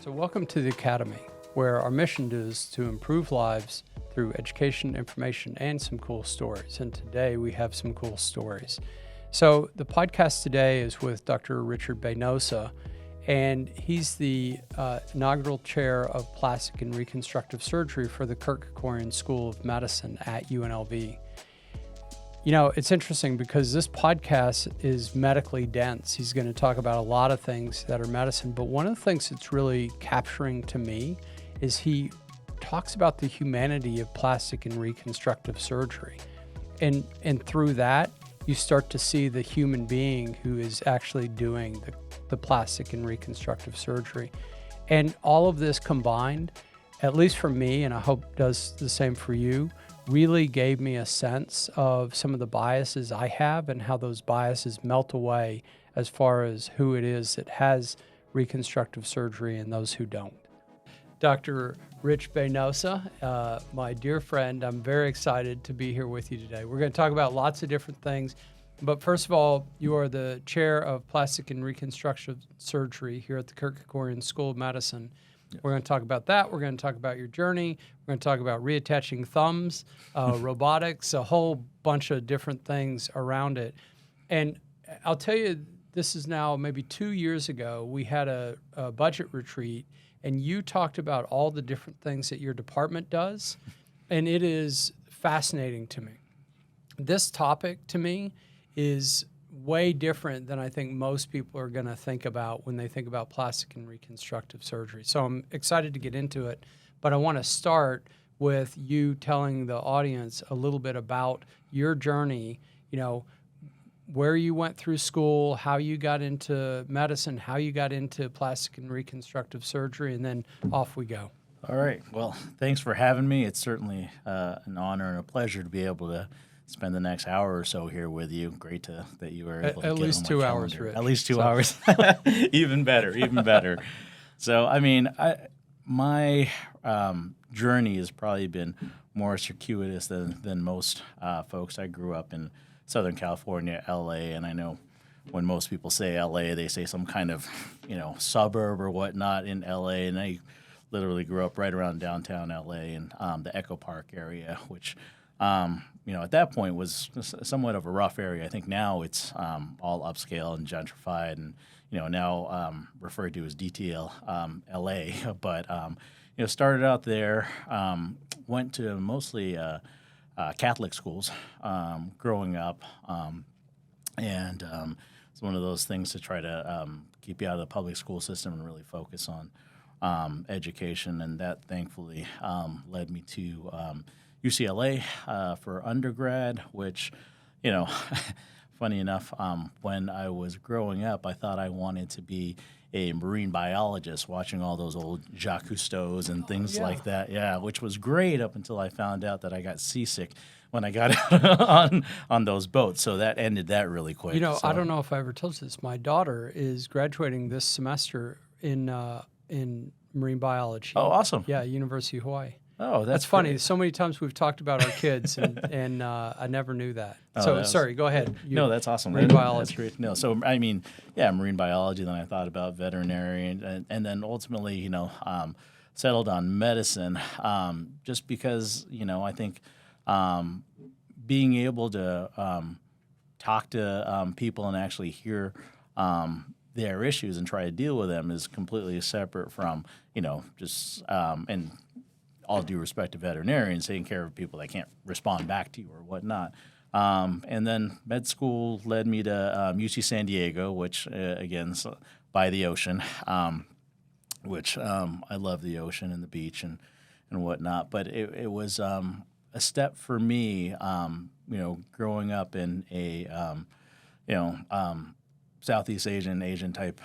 So welcome to the Academy, where our mission is to improve lives through education, information, and some cool stories. And today we have some cool stories. So the podcast today is with Dr. Richard Baynosa, and he's the inaugural chair of plastic and reconstructive surgery for the Kerkorian School of Medicine at UNLV. You know, it's interesting because this podcast is medically dense. He's going to talk about a lot of things that are medicine, but one of the things that's really capturing to me is he talks about the humanity of plastic and reconstructive surgery. And through that, you start to see the human being who is actually doing the plastic and reconstructive surgery. And all of this combined, at least for me, and I hope does the same for you, really gave me a sense of some of the biases I have and how those biases melt away as far as who it is that has reconstructive surgery and those who don't. Dr. Rich Baynosa, my dear friend, I'm very excited to be here with you today. We're going to talk about lots of different things, but first of all, you are the chair of plastic and reconstructive surgery here at the Kerkorian School of Medicine. Yes. We're going to talk about that. We're going to talk about your journey. We're going to talk about reattaching thumbs, robotics, a whole bunch of different things around it. And I'll tell you, this is now maybe 2 years ago, we had a budget retreat, and you talked about all the different things that your department does, and it is fascinating to me. This topic, to me, is way different than I think most people are going to think about when they think about plastic and reconstructive surgery. So I'm excited to get into it, but I want to start with you telling the audience a little bit about your journey, you know, where you went through school, how you got into medicine, how you got into plastic and reconstructive surgery, and then off we go. All right. Well, thanks for having me. It's certainly an honor and a pleasure to be able to spend the next hour or so here with you. Great that you were able to at get least on my 2 calendar. hours, Rich. At least 2 hours. Even better, even better. So, I mean, my journey has probably been more circuitous than most folks. I grew up in Southern California, L.A., and I know when most people say L.A., they say some kind of, suburb or whatnot in L.A., and I literally grew up right around downtown L.A. in the Echo Park area, which at that point was somewhat of a rough area. I think now it's all upscale and gentrified and, now referred to as DTL LA. But, started out there, went to mostly Catholic schools growing up. And it's one of those things to try to keep you out of the public school system and really focus on education. And that thankfully led me to UCLA for undergrad, which, funny enough, when I was growing up, I thought I wanted to be a marine biologist, watching all those old Jacques Cousteaus and things like that. Yeah, which was great up until I found out that I got seasick when I got out on those boats. So that ended that really quick. I don't know if I ever told you this. My daughter is graduating this semester in marine biology. Oh, awesome. Yeah, University of Hawaii. Oh, that's funny. Great. So many times we've talked about our kids, and I never knew that. Oh, sorry, go ahead. No, that's awesome. Marine biology. That's great. No, so I mean, marine biology. Then I thought about veterinary, and then ultimately, settled on medicine, just because I think being able to talk to people and actually hear their issues and try to deal with them is completely separate from just and all due respect to veterinarians, taking care of people that can't respond back to you or whatnot. And then med school led me to UC San Diego, which, again, by the ocean, which I love the ocean and the beach and whatnot. But it was a step for me, growing up in a, Southeast Asian type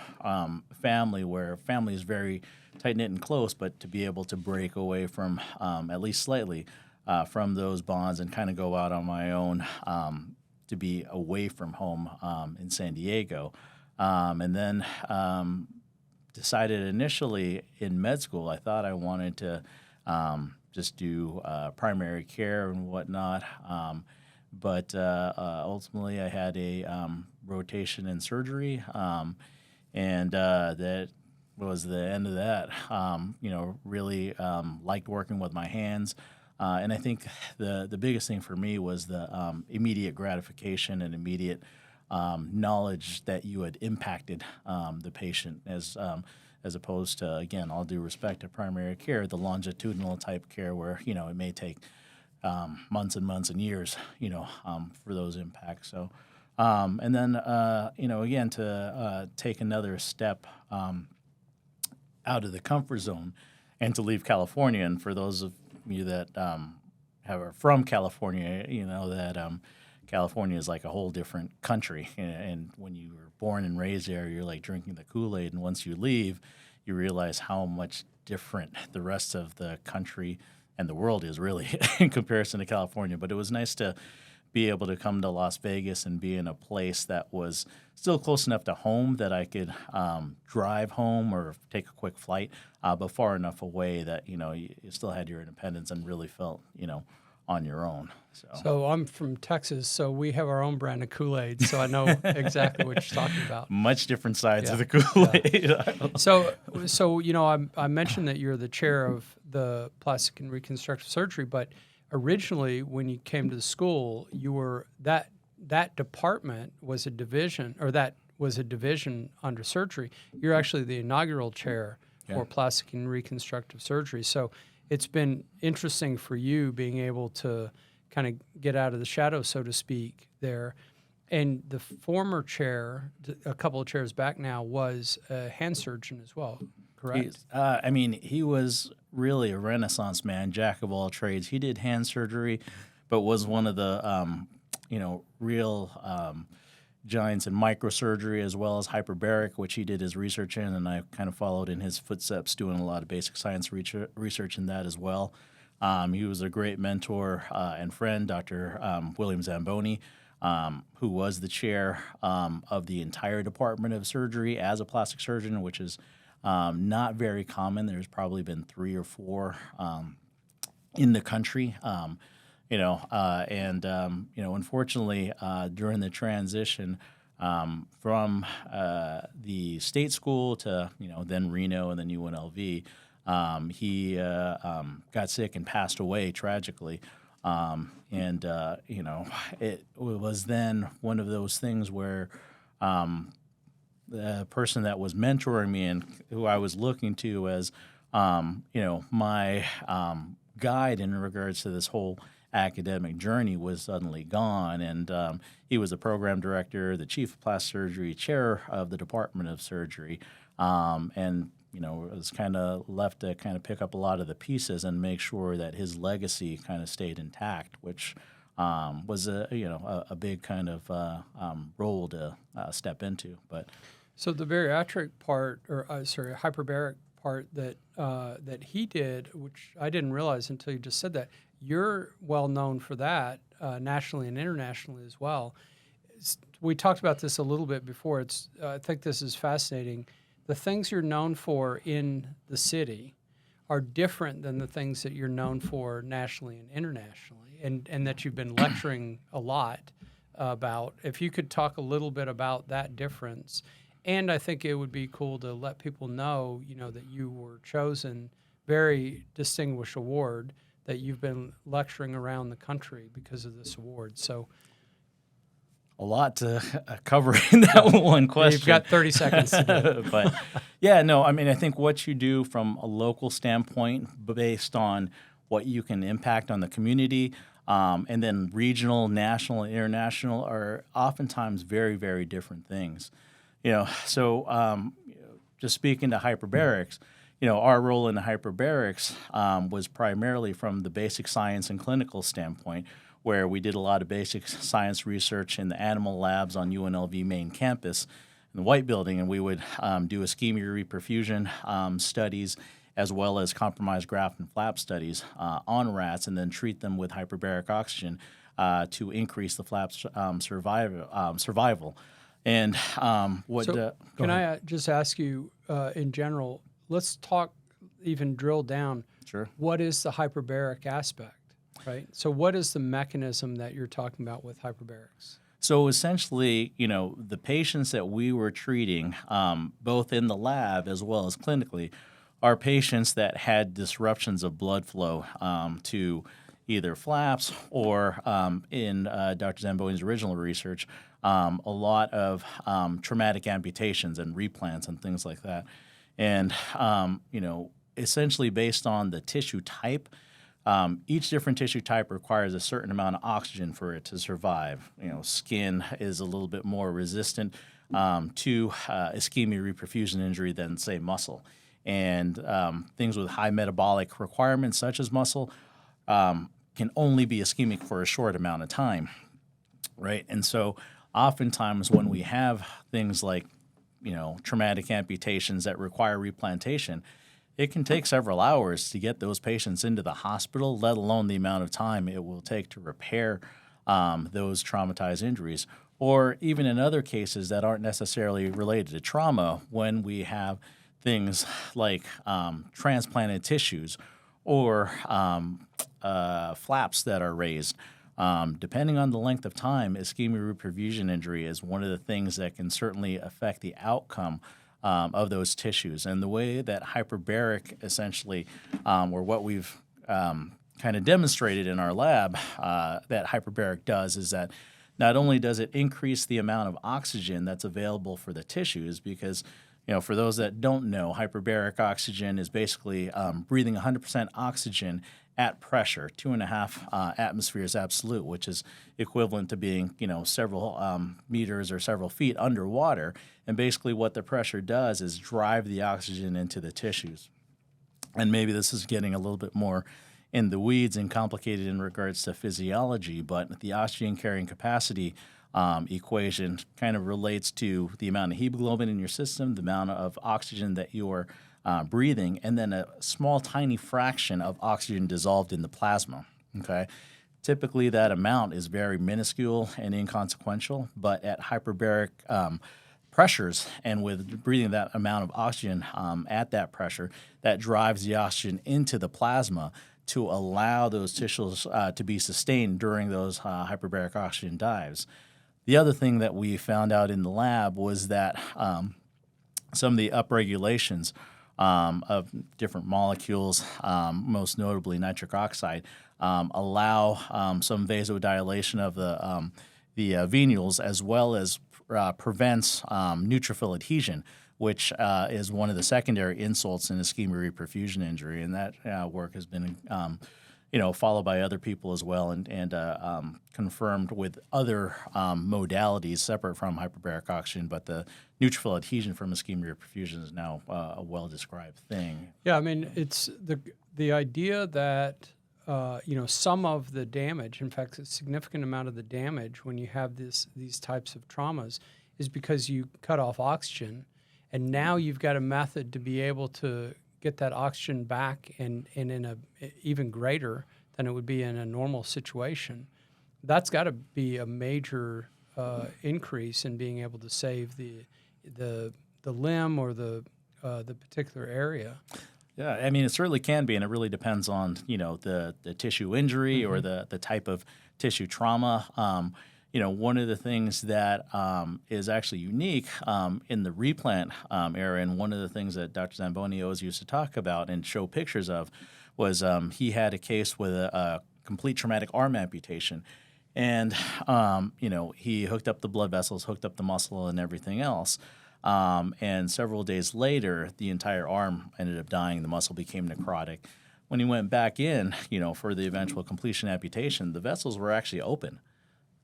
family where family is very tight-knit and close, but to be able to break away from, at least slightly, from those bonds and kind of go out on my own to be away from home in San Diego. And then decided initially in med school, I thought I wanted to just do primary care and whatnot. But ultimately, I had a rotation in surgery, and that was the end of that. Really liked working with my hands. And I think the biggest thing for me was the immediate gratification and immediate knowledge that you had impacted the patient as opposed to, again, all due respect to primary care, the longitudinal type care where, it may take months and months and years, for those impacts. So, and then, again, to take another step out of the comfort zone and to leave California. And for those of you that are from California, that California is like a whole different country. And when you were born and raised there, you're like drinking the Kool-Aid. And once you leave, you realize how much different the rest of the country and the world is really in comparison to California. But it was nice to be able to come to Las Vegas and be in a place that was still close enough to home that I could drive home or take a quick flight, but far enough away that, you still had your independence and really felt, on your own. So I'm from Texas, so we have our own brand of Kool-Aid, so I know exactly what you're talking about. Much different sides of the Kool-Aid. Yeah. So I mentioned that you're the chair of the plastic and reconstructive surgery, but originally when you came to the school, you were that department was a division, or that was a division under surgery. You're actually the inaugural chair for plastic and reconstructive surgery. So it's been interesting for you being able to kind of get out of the shadows, so to speak, there. And the former chair, a couple of chairs back now, was a hand surgeon as well, correct? He was really a Renaissance man, jack of all trades. He did hand surgery, but was one of the, real giants in microsurgery as well as hyperbaric, which he did his research in, and I kind of followed in his footsteps, doing a lot of basic science research in that as well. He was a great mentor and friend, Dr. William Zamboni, who was the chair of the entire Department of Surgery as a plastic surgeon, which is not very common. There's probably been 3 or 4 in the country. Unfortunately, during the transition from the state school to, then Reno and then UNLV, he got sick and passed away tragically. It was then one of those things where the person that was mentoring me and who I was looking to as, my guide in regards to this whole academic journey was suddenly gone. And he was the program director, the chief of plastic surgery, chair of the Department of Surgery, was kind of left to kind of pick up a lot of the pieces and make sure that his legacy kind of stayed intact, which was a big kind of role to step into. But so the bariatric part, hyperbaric part that he did, which I didn't realize until you just said that, you're well known for that nationally and internationally as well. We talked about this a little bit before. I think this is fascinating. The things you're known for in the city are different than the things that you're known for nationally and internationally, and that you've been lecturing a lot about. If you could talk a little bit about that difference. And I think it would be cool to let people know, that you were chosen, very distinguished award, that you've been lecturing around the country because of this award. So a lot to cover in that one question. You've got 30 seconds to do it. But I think what you do from a local standpoint based on what you can impact on the community, and then regional, national, and international are oftentimes very, very different things. Just speaking to hyperbarics, our role in the hyperbarics was primarily from the basic science and clinical standpoint, where we did a lot of basic science research in the animal labs on UNLV main campus in the White Building, and we would do ischemia reperfusion studies as well as compromised graft and flap studies on rats, and then treat them with hyperbaric oxygen to increase the flap survival. And can I just ask you in general, let's talk, even drill down. Sure. What is the hyperbaric aspect, right? So what is the mechanism that you're talking about with hyperbarics? So essentially, the patients that we were treating, both in the lab as well as clinically, are patients that had disruptions of blood flow to either flaps or, in Dr. Zamboni's original research, a lot of traumatic amputations and replants and things like that. And, essentially based on the tissue type, each different tissue type requires a certain amount of oxygen for it to survive. Skin is a little bit more resistant to ischemia reperfusion injury than, say, muscle. And things with high metabolic requirements, such as muscle, can only be ischemic for a short amount of time, right? And so oftentimes when we have things like, traumatic amputations that require replantation, it can take several hours to get those patients into the hospital, let alone the amount of time it will take to repair those traumatized injuries. Or even in other cases that aren't necessarily related to trauma, when we have things like transplanted tissues or flaps that are raised. Depending on the length of time, ischemia reperfusion injury is one of the things that can certainly affect the outcome of those tissues. And the way that hyperbaric essentially, or what we've kind of demonstrated in our lab that hyperbaric does is that not only does it increase the amount of oxygen that's available for the tissues, because for those that don't know, hyperbaric oxygen is basically breathing 100% oxygen at pressure, 2.5 atmospheres absolute, which is equivalent to being, several meters or several feet underwater. And basically what the pressure does is drive the oxygen into the tissues. And maybe this is getting a little bit more in the weeds and complicated in regards to physiology, but the oxygen carrying capacity equation kind of relates to the amount of hemoglobin in your system, the amount of oxygen that you're breathing, and then a small, tiny fraction of oxygen dissolved in the plasma. Okay, typically that amount is very minuscule and inconsequential, but at hyperbaric pressures and with breathing that amount of oxygen at that pressure, that drives the oxygen into the plasma to allow those tissues to be sustained during those hyperbaric oxygen dives. The other thing that we found out in the lab was that some of the upregulations of different molecules, most notably nitric oxide, allow some vasodilation of the venules, as well as prevents neutrophil adhesion, which is one of the secondary insults in ischemia reperfusion injury, and that work has been followed by other people as well, and confirmed with other modalities separate from hyperbaric oxygen. But the neutrophil adhesion from ischemia reperfusion is now a well-described thing. Yeah, I mean, it's the idea that some of the damage, in fact, a significant amount of the damage when you have these types of traumas is because you cut off oxygen, and now you've got a method to be able to get that oxygen back and in a even greater than it would be in a normal situation. That's got to be a major increase in being able to save the limb or the particular area. Yeah, I mean, it certainly can be, and it really depends on the tissue injury or the type of tissue trauma. One of the things that is actually unique in the replant era, and one of the things that Dr. Zamboni always used to talk about and show pictures of, was he had a case with a complete traumatic arm amputation. And, he hooked up the blood vessels, hooked up the muscle and everything else. And several days later, the entire arm ended up dying. The muscle became necrotic. When he went back in, for the eventual completion amputation, the vessels were actually open.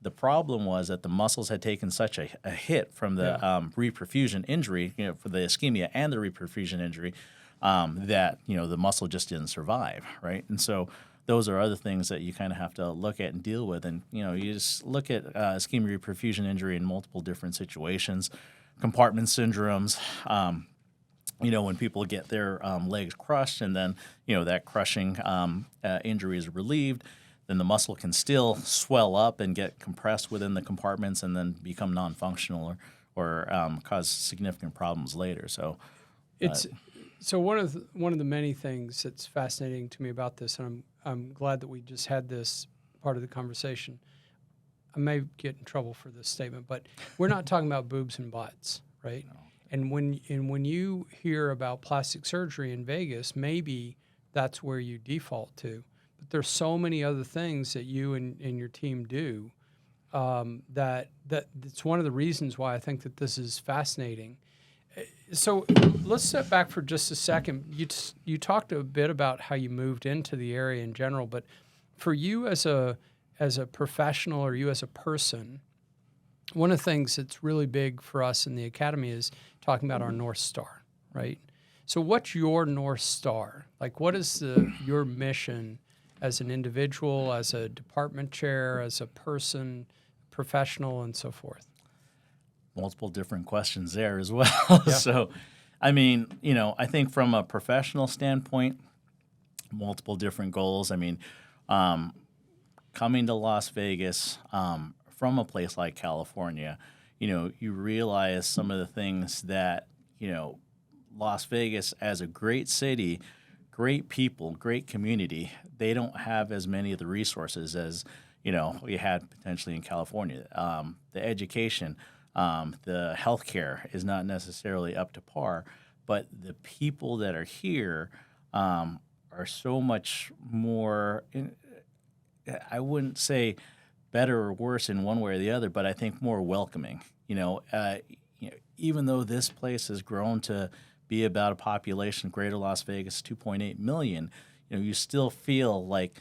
The problem was that the muscles had taken such a hit from the reperfusion injury, for the ischemia and the reperfusion injury, that, the muscle just didn't survive, right? And so those are other things that you kind of have to look at and deal with. And, you just look at ischemia reperfusion injury in multiple different situations, compartment syndromes, when people get their legs crushed and then, that crushing injury is relieved, then the muscle can still swell up and get compressed within the compartments and then become non-functional or cause significant problems later. So it's one of the many things that's fascinating to me about this, and I'm glad that we just had this part of the conversation. I may get in trouble for this statement, but we're not talking about boobs and butts, right? No. And when you hear about plastic surgery in Vegas, maybe that's where you default to. But there's so many other things that you and your team do that it's one of the reasons why I think that this is fascinating. So let's step back for just a second. You talked a bit about how you moved into the area in general, but for you as a professional or you as a person, one of the things that's really big for us in the academy is talking about our North Star, right? So what's your North Star? Like, what is your mission as an individual, as a department chair, as a person, professional, and so forth? Multiple different questions there as well. Yeah. So, I mean, I think from a professional standpoint, multiple different goals. I mean, coming to Las Vegas from a place like California, you realize some of the things that, Las Vegas as a great city, great people, great community, they don't have as many of the resources as, we had potentially in California. The education, the healthcare is not necessarily up to par, but the people that are here are so much more, I wouldn't say better or worse in one way or the other, but I think more welcoming. Even though this place has grown to be about a population, Greater Las Vegas, 2.8 million, you still feel like,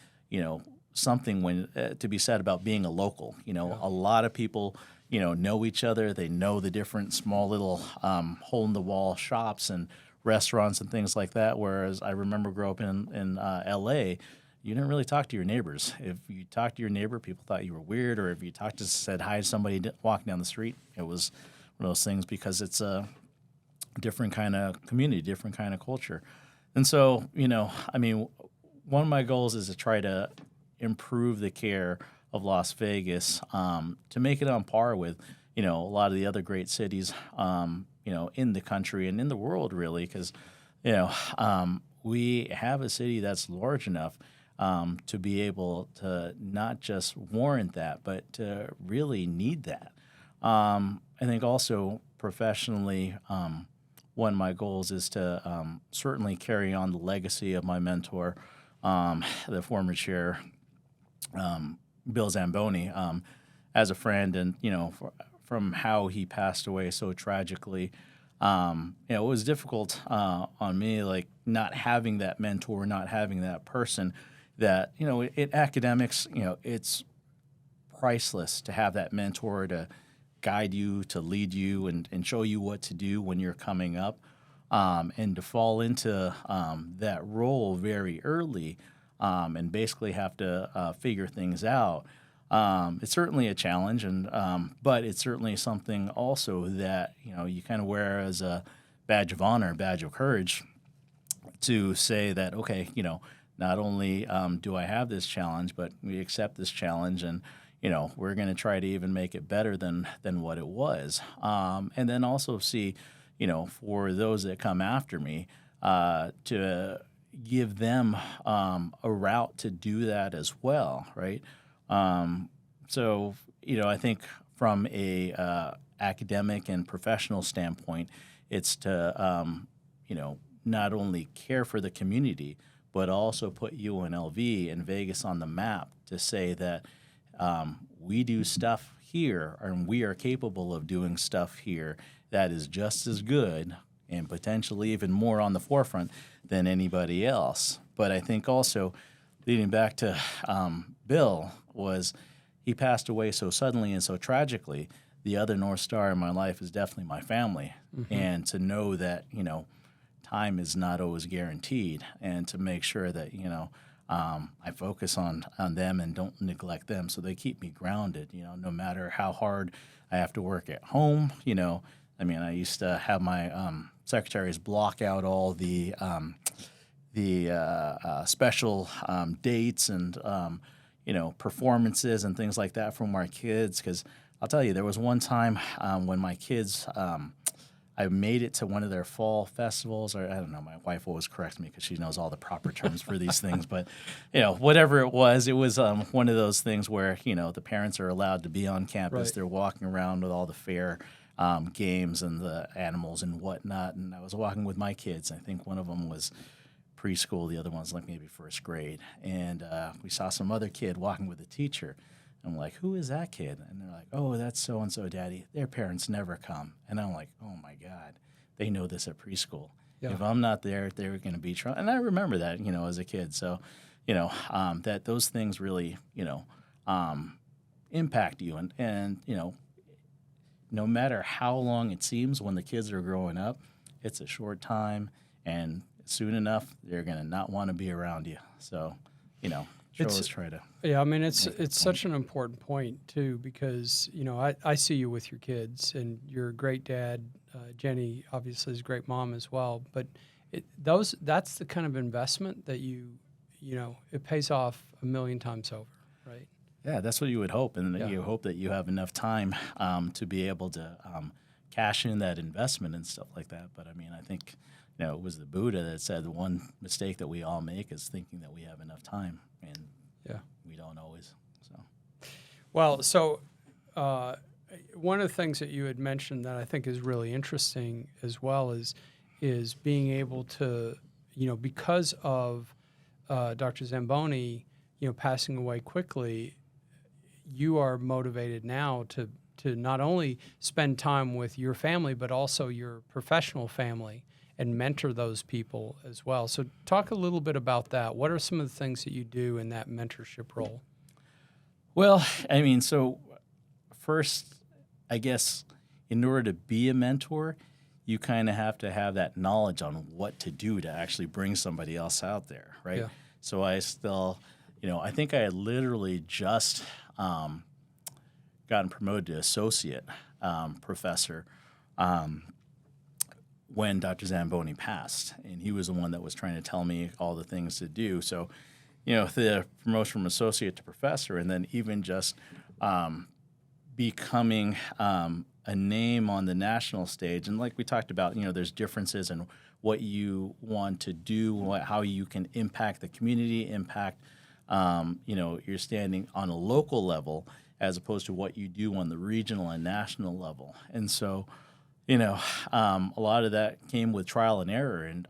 something to be said about being a local. A lot of people, know each other. They know the different small little hole-in-the-wall shops and restaurants and things like that, whereas I remember growing up in L.A., you didn't really talk to your neighbors. If you talked to your neighbor, people thought you were weird, or if you said hi to somebody walking down the street, it was one of those things because it's a different kind of community, different kind of culture. And so, one of my goals is to try to improve the care of Las Vegas to make it on par with, a lot of the other great cities, in the country and in the world, really, because, we have a city that's large enough to be able to not just warrant that, but to really need that. I think also professionally, one of my goals is to certainly carry on the legacy of my mentor, the former chair, Bill Zamboni, as a friend, and from how he passed away so tragically. It was difficult on me, like not having that mentor, not having that person. That in academics, it's priceless to have that mentor to guide you, to lead you, and show you what to do when you're coming up, and to fall into that role very early, and basically have to figure things out. It's certainly a challenge, but it's certainly something also that you kind of wear as a badge of honor, badge of courage, to say that okay, not only do I have this challenge, but we accept this challenge, and we're going to try to even make it better than what it was, and then also see, for those that come after me, to give them a route to do that as well, right? So I think from a academic and professional standpoint, it's to not only care for the community, but also put UNLV and Vegas on the map to say that we do stuff here, and we are capable of doing stuff here that is just as good and potentially even more on the forefront than anybody else. But I think also, leading back to Bill, was he passed away so suddenly and so tragically. The other North Star in my life is definitely my family. Mm-hmm. And to know that, time is not always guaranteed, and to make sure that, I focus on them and don't neglect them, so they keep me grounded, no matter how hard I have to work at home. I used to have my secretaries block out all the special dates and, performances and things like that from our kids, because I'll tell you, there was one time when my kids I made it to one of their fall festivals, or I don't know. My wife always corrects me because she knows all the proper terms for these things. But whatever it was one of those things where the parents are allowed to be on campus. Right. They're walking around with all the fair games and the animals and whatnot. And I was walking with my kids. I think one of them was preschool, the other one's like maybe first grade, and we saw some other kid walking with a teacher. I'm like, who is that kid? And they're like, oh, that's so-and-so, Daddy. Their parents never come. And I'm like, oh, my God, they know this at preschool. Yeah. If I'm not there, they're going to be trying. And I remember that, as a kid. So, that those things really, impact you. And no matter how long it seems when the kids are growing up, it's a short time. And soon enough, they're going to not want to be around you. So, always try to. Yeah, I mean, it's such an important point, too, because, I see you with your kids, and you're a great dad. Jenny, obviously, is a great mom as well. But that's the kind of investment that it pays off a million times over, right? Yeah, that's what you would hope. And you hope that you have enough time to be able to cash in that investment and stuff like that. But, I mean, I think, it was the Buddha that said the one mistake that we all make is thinking that we have enough time. And we don't always. Well, so one of the things that you had mentioned that I think is really interesting as well is being able to, because of Dr. Zamboni, passing away quickly, you are motivated now to not only spend time with your family, but also your professional family and mentor those people as well. So talk a little bit about that. What are some of the things that you do in that mentorship role? Well, I mean, so first, I guess, in order to be a mentor, you kind of have to have that knowledge on what to do to actually bring somebody else out there, right? Yeah. So I still, I think I had literally just gotten promoted to associate professor when Dr. Zamboni passed, and he was the one that was trying to tell me all the things to do. So, the promotion from associate to professor, and then even just becoming a name on the national stage. And like we talked about, there's differences in what you want to do, how you can impact the community, impact, you're standing on a local level as opposed to what you do on the regional and national level. And so, a lot of that came with trial and error. And,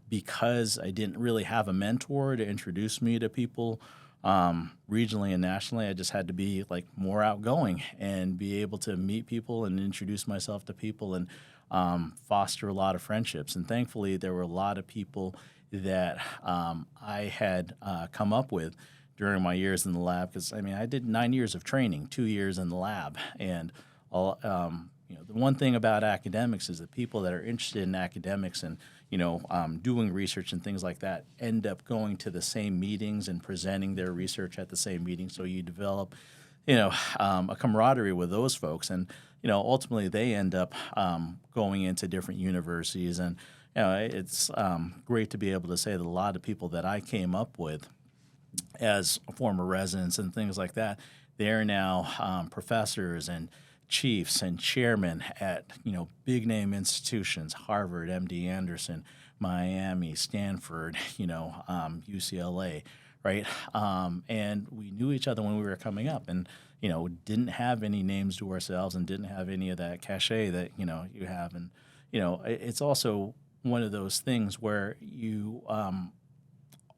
because I didn't really have a mentor to introduce me to people regionally and nationally, I just had to be like more outgoing and be able to meet people and introduce myself to people and foster a lot of friendships. And thankfully, there were a lot of people that I had come up with during my years in the lab. Because, I mean, I did 9 years of training, 2 years in the lab. And the one thing about academics is that people that are interested in academics and doing research and things like that end up going to the same meetings and presenting their research at the same meetings. So you develop, a camaraderie with those folks, and ultimately they end up going into different universities. And it's great to be able to say that a lot of people that I came up with as former residents and things like that, they're now professors and chiefs and chairmen at big name institutions: Harvard, MD Anderson, Miami, Stanford, UCLA, right? And we knew each other when we were coming up, and didn't have any names to ourselves and didn't have any of that cachet that you have. And it's also one of those things where you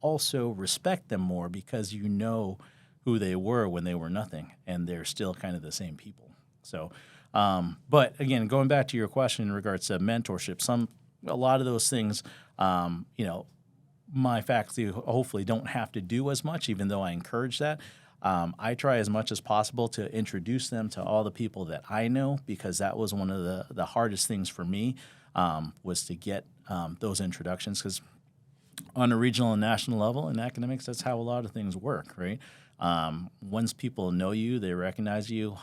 also respect them more because you know who they were when they were nothing, and they're still kind of the same people. So, but again, going back to your question in regards to mentorship, a lot of those things, my faculty hopefully don't have to do as much, even though I encourage that. I try as much as possible to introduce them to all the people that I know, because that was one of the hardest things for me, was to get those introductions, because on a regional and national level in academics, that's how a lot of things work, right? Once people know you, they recognize you,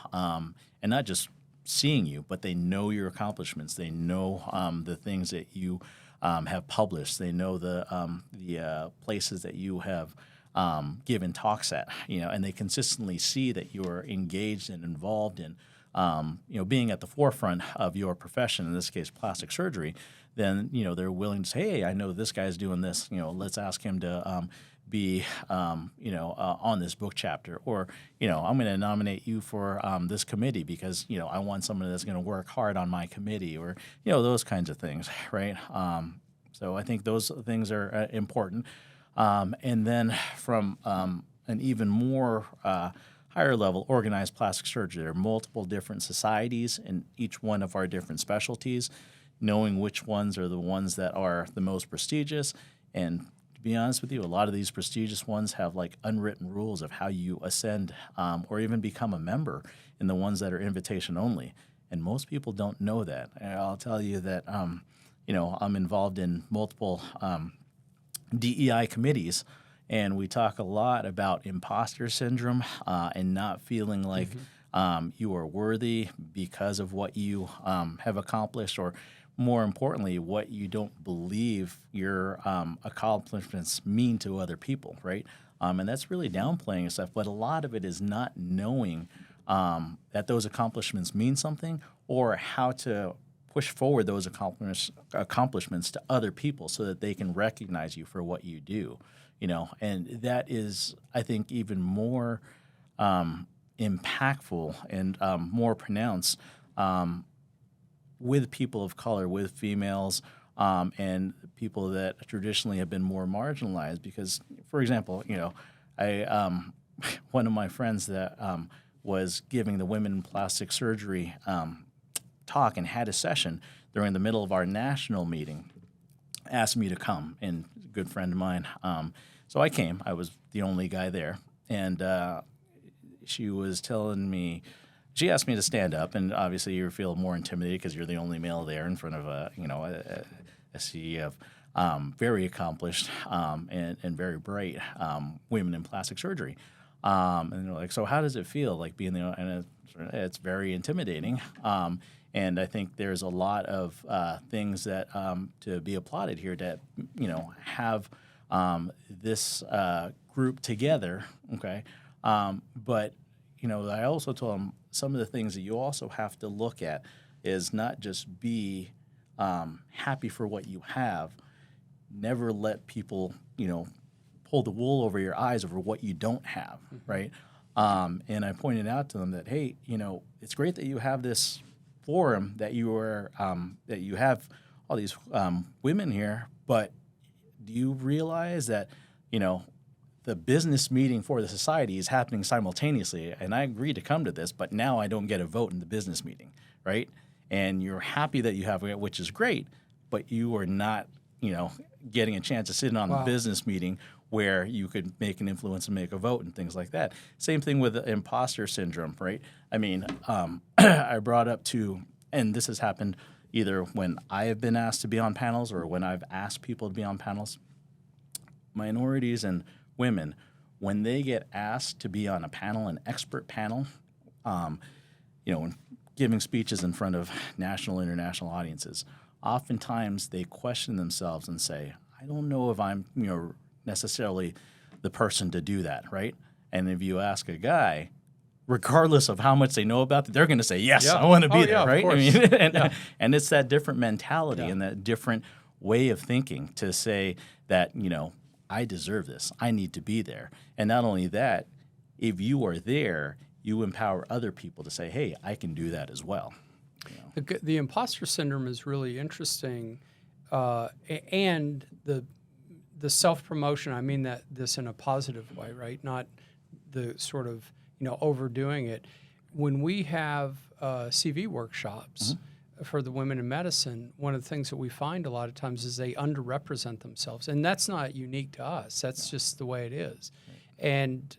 and not just seeing you, but they know your accomplishments. They know the things that you have published. They know the places that you have given talks at, and they consistently see that you are engaged and involved in being at the forefront of your profession, in this case, plastic surgery, then, they're willing to say, hey, I know this guy's doing this, let's ask him to be, on this book chapter, or, I'm going to nominate you for this committee because, I want someone that's going to work hard on my committee, or, those kinds of things, right? So I think those things are important. And then from an even more higher level, organized plastic surgery, there are multiple different societies in each one of our different specialties, knowing which ones are the ones that are the most prestigious. And to be honest with you, a lot of these prestigious ones have like unwritten rules of how you ascend or even become a member in the ones that are invitation only. And most people don't know that. And I'll tell you that, I'm involved in multiple DEI committees, and we talk a lot about imposter syndrome and not feeling like you are worthy because of what you have accomplished, or more importantly, what you don't believe your accomplishments mean to other people, right? And that's really downplaying stuff, but a lot of it is not knowing that those accomplishments mean something, or how to push forward those accomplishments to other people so that they can recognize you for what you do, and that is, I think, even more impactful and more pronounced with people of color, with females, and people that traditionally have been more marginalized. Because, for example, I one of my friends that was giving the women in plastic surgery talk and had a session during the middle of our national meeting, asked me to come, and a good friend of mine. So I came. I was the only guy there, and she was telling me. She asked me to stand up, and obviously you feel more intimidated because you're the only male there in front of a sea of very accomplished and very bright women in plastic surgery. And they're like, so how does it feel like being there? And it's very intimidating. And I think there's a lot of things that to be applauded here to have this group together. Okay, but I also told them some of the things that you also have to look at is not just be happy for what you have. Never let people, pull the wool over your eyes over what you don't have, right? And I pointed out to them that, hey, it's great that you have this forum, that that you have all these women here, but do you realize that, the business meeting for the society is happening simultaneously, and I agreed to come to this, but now I don't get a vote in the business meeting, right? And you're happy that you have it, which is great, but you are not, getting a chance to sit in on the business meeting where you could make an influence and make a vote and things like that. Same thing with imposter syndrome, right? I mean, I brought up and this has happened either when I have been asked to be on panels or when I've asked people to be on panels. Minorities and women, when they get asked to be on a panel, an expert panel, giving speeches in front of national, international audiences, oftentimes they question themselves and say, I don't know if I'm, necessarily the person to do that, right? And if you ask a guy, regardless of how much they know about it, they're going to say, yes, I want to be there, right? I mean, and it's that different mentality and that different way of thinking to say that, I deserve this. I need to be there. And not only that, if you are there, you empower other people to say, hey, I can do that as well. The imposter syndrome is really interesting, and the self-promotion, I mean this in a positive way, right? Not the sort of, overdoing it. When we have CV workshops for the women in medicine, one of the things that we find a lot of times is they underrepresent themselves. And that's not unique to us. That's just the way it is. And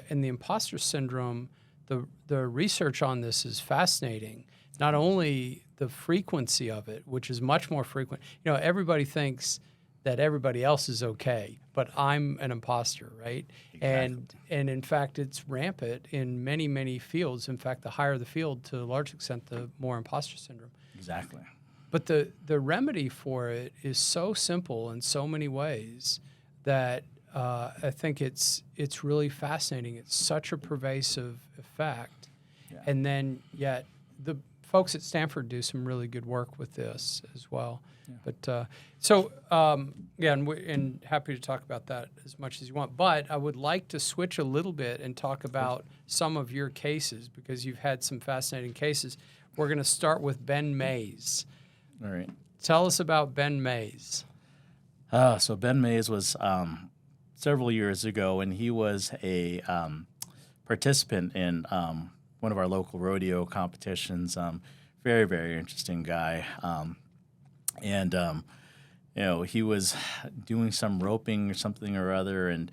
in the imposter syndrome, the research on this is fascinating. Not only the frequency of it, which is much more frequent. Everybody thinks that everybody else is okay, but I'm an imposter, right? Exactly. And in fact, it's rampant in many, many fields. In fact, the higher the field, to a large extent, the more imposter syndrome. Exactly. But the remedy for it is so simple in so many ways that I think it's really fascinating. It's such a pervasive effect. And then yet the folks at Stanford do some really good work with this as well. Yeah. But and happy to talk about that as much as you want. But I would like to switch a little bit and talk about some of your cases, because you've had some fascinating cases. We're going to start with Ben Mays. All right. Tell us about Ben Mays. So Ben Mays was several years ago, and he was a participant in one of our local rodeo competitions. Very, very interesting guy. He was doing some roping or something or other, and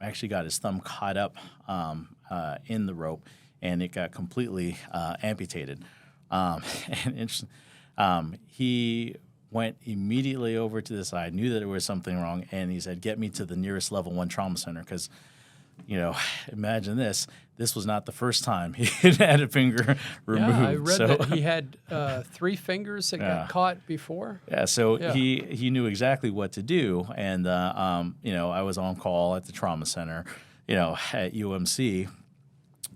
actually got his thumb caught up in the rope, and it got completely amputated. He went immediately over to the side, knew that there was something wrong, and he said, "Get me to the nearest level 1 trauma center," because, imagine this. This was not the first time he had a finger removed. Yeah, I read that he had 3 fingers that got caught before. Yeah, so he knew exactly what to do, and I was on call at the trauma center, at UMC,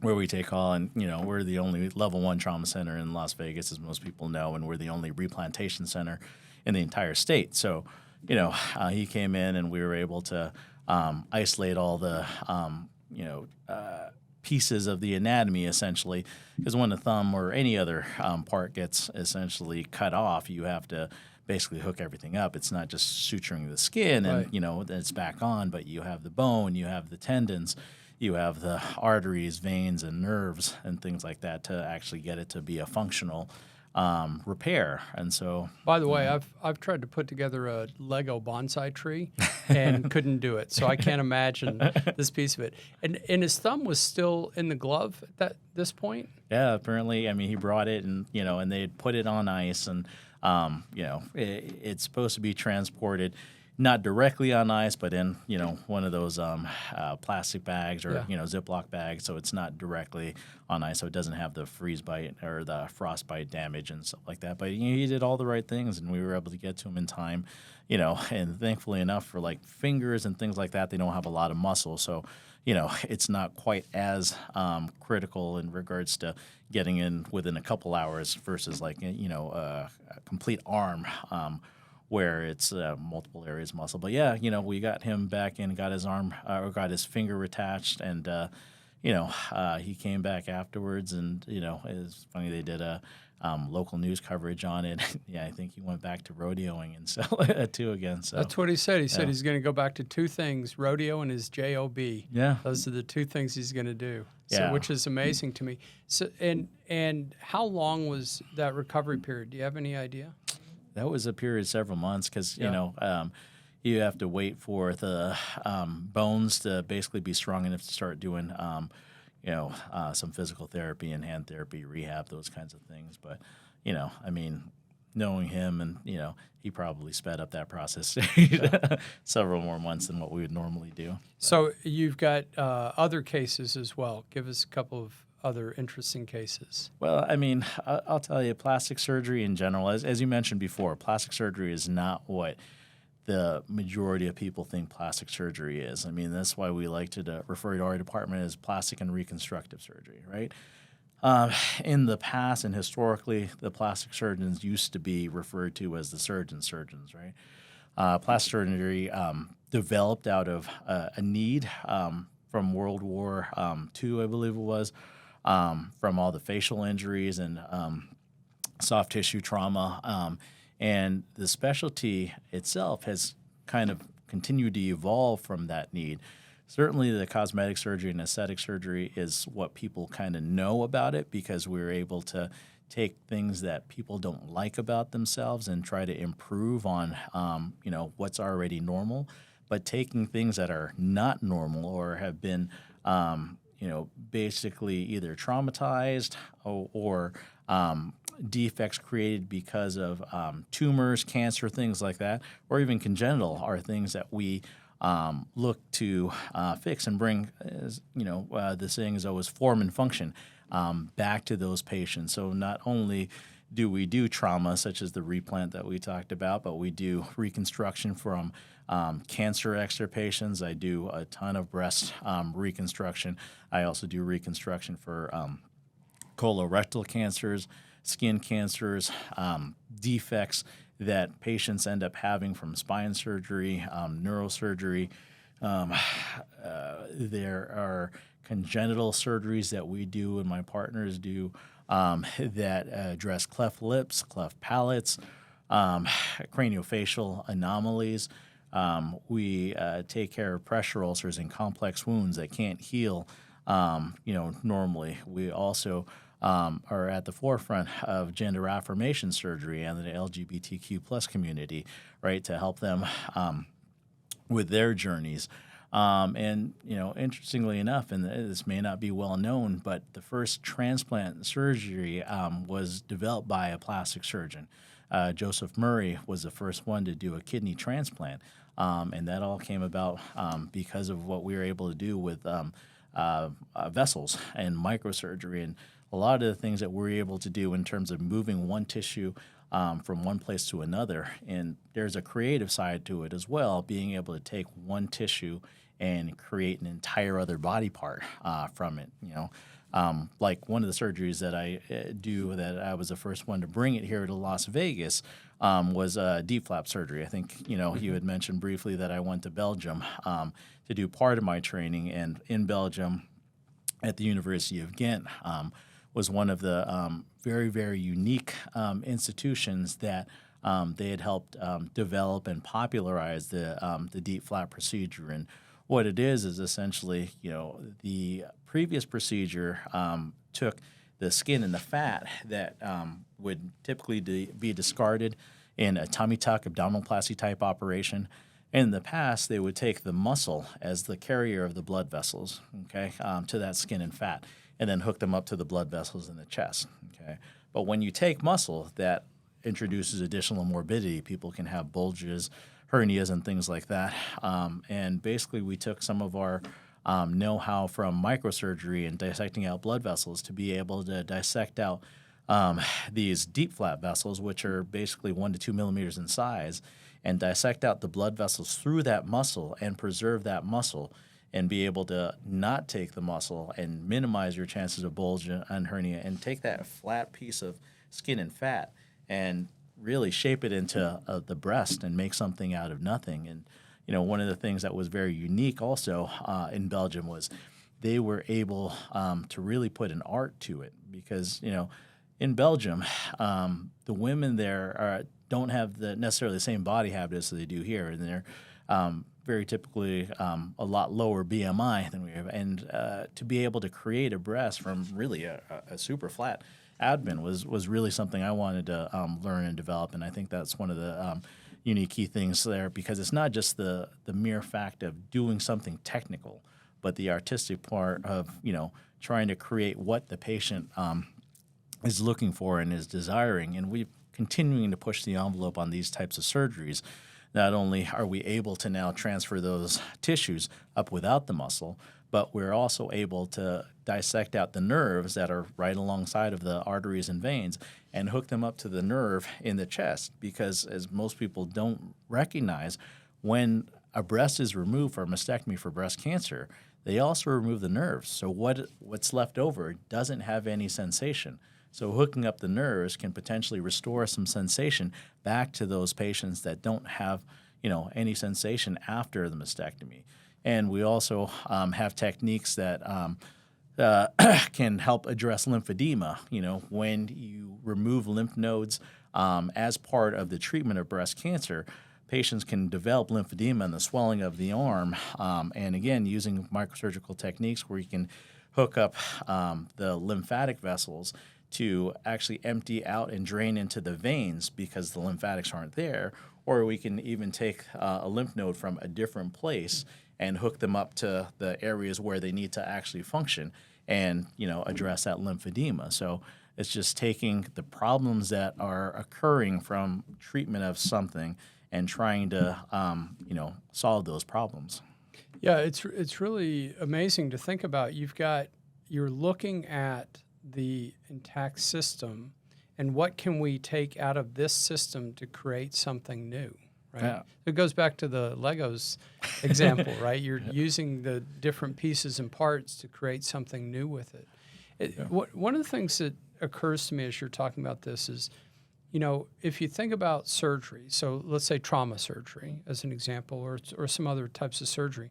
where we take call, and we're the only level 1 trauma center in Las Vegas, as most people know, and we're the only replantation center in the entire state. So, he came in, and we were able to isolate all the pieces of the anatomy, essentially, because when the thumb or any other part gets essentially cut off, you have to basically hook everything up. It's not just suturing the skin and then it's back on, but you have the bone, you have the tendons, you have the arteries, veins, and nerves and things like that to actually get it to be a functional repair. And so, by the way, I've tried to put together a Lego bonsai tree and couldn't do it. So I can't imagine this piece of it. And his thumb was still in the glove at this point? Yeah, apparently. I mean, he brought it, and and they had put it on ice, and it's supposed to be transported not directly on ice, but in one of those plastic bags or Ziploc bags, so it's not directly on ice, so it doesn't have the freeze bite or the frostbite damage and stuff like that. But he did all the right things, and we were able to get to him in time. And thankfully enough, for like fingers and things like that, they don't have a lot of muscle, so it's not quite as critical in regards to getting in within a couple hours versus like a complete arm. Where it's multiple areas of muscle. But we got him back in, got his arm, or got his finger attached, and he came back afterwards, and it's funny, they did a local news coverage on it. I think he went back to rodeoing and so too again. So that's what he said. He said he's going to go back to 2 things: rodeo and his job. Yeah, those are the 2 things he's going to do. So, which is amazing to me. So, and how long was that recovery period? Do you have any idea? That was a period of several months, because you have to wait for the bones to basically be strong enough to start doing some physical therapy and hand therapy, rehab, those kinds of things. But knowing him, and he probably sped up that process several more months than what we would normally do. So you've got other cases as well. Give us a couple of other interesting cases. Well, I'll tell you, plastic surgery in general, as you mentioned before, plastic surgery is not what the majority of people think plastic surgery is. That's why we like to refer to our department as plastic and reconstructive surgery, right? In the past and historically, the plastic surgeons used to be referred to as the surgeons, right? Plastic surgery developed out of a need from World War II, I believe it was, from all the facial injuries and soft tissue trauma. And the specialty itself has kind of continued to evolve from that need. Certainly the cosmetic surgery and aesthetic surgery is what people kind of know about it, because we're able to take things that people don't like about themselves and try to improve on what's already normal, but taking things that are not normal or have been basically either traumatized or defects created because of tumors, cancer, things like that, or even congenital, are things that we look to fix and bring, the saying is always form and function back to those patients. So not only do we do trauma, such as the replant that we talked about, but we do reconstruction from cancer extirpations. I do a ton of breast reconstruction. I also do reconstruction for colorectal cancers, skin cancers, defects that patients end up having from spine surgery, neurosurgery. There are congenital surgeries that we do and my partners do that address cleft lips, cleft palates, craniofacial anomalies. We take care of pressure ulcers and complex wounds that can't heal, normally. We also are at the forefront of gender affirmation surgery and the LGBTQ plus community, right, to help them with their journeys. Interestingly enough, and this may not be well known, but the first transplant surgery was developed by a plastic surgeon. Joseph Murray was the first one to do a kidney transplant, and that all came about because of what we were able to do with vessels and microsurgery and a lot of the things that we're able to do in terms of moving one tissue from one place to another. And there's a creative side to it as well, being able to take one tissue and create an entire other body part from it. Like one of the surgeries that I do, that I was the first one to bring it here to Las Vegas, was deep flap surgery. I think, you had mentioned briefly that I went to Belgium to do part of my training, and in Belgium at the University of Ghent was one of the very, very unique institutions that they had helped develop and popularize the deep flap procedure. And what it is essentially, the previous procedure took the skin and the fat that would typically be discarded in a tummy tuck abdominoplasty type operation. In the past, they would take the muscle as the carrier of the blood vessels, to that skin and fat, and then hook them up to the blood vessels in the chest. But when you take muscle, that introduces additional morbidity. People can have bulges, hernias, and things like that. And basically, we took some of our know-how from microsurgery and dissecting out blood vessels to be able to dissect out these deep flap vessels, which are basically 1 to 2 millimeters in size, and dissect out the blood vessels through that muscle and preserve that muscle and be able to not take the muscle and minimize your chances of bulge and hernia, and take that flat piece of skin and fat and really shape it into the breast and make something out of nothing. And, one of the things that was very unique also in Belgium was they were able to really put an art to it, because, in Belgium, the women there don't have necessarily the same body habits as they do here, and they're very typically a lot lower BMI than we have. And to be able to create a breast from really a super flat abdomen was really something I wanted to learn and develop. And I think that's one of the unique key things there, because it's not just the mere fact of doing something technical, but the artistic part of, trying to create what the patient is looking for and is desiring. And we're continuing to push the envelope on these types of surgeries. Not only are we able to now transfer those tissues up without the muscle, but we're also able to dissect out the nerves that are right alongside of the arteries and veins and hook them up to the nerve in the chest. Because, as most people don't recognize, when a breast is removed for a mastectomy for breast cancer, they also remove the nerves. So what's left over doesn't have any sensation. So hooking up the nerves can potentially restore some sensation back to those patients that don't have, any sensation after the mastectomy. And we also have techniques that can help address lymphedema. When you remove lymph nodes as part of the treatment of breast cancer, patients can develop lymphedema and the swelling of the arm. And again, using microsurgical techniques where you can hook up the lymphatic vessels to actually empty out and drain into the veins because the lymphatics aren't there, or we can even take a lymph node from a different place and hook them up to the areas where they need to actually function and, address that lymphedema. So it's just taking the problems that are occurring from treatment of something and trying to, solve those problems. Yeah, it's really amazing to think about. You're looking at the intact system, and what can we take out of this system to create something new, right? Yeah. It goes back to the Legos example, right? You're using the different pieces and parts to create something new with it. One of the things that occurs to me as you're talking about this is, if you think about surgery, so let's say trauma surgery as an example, or some other types of surgery,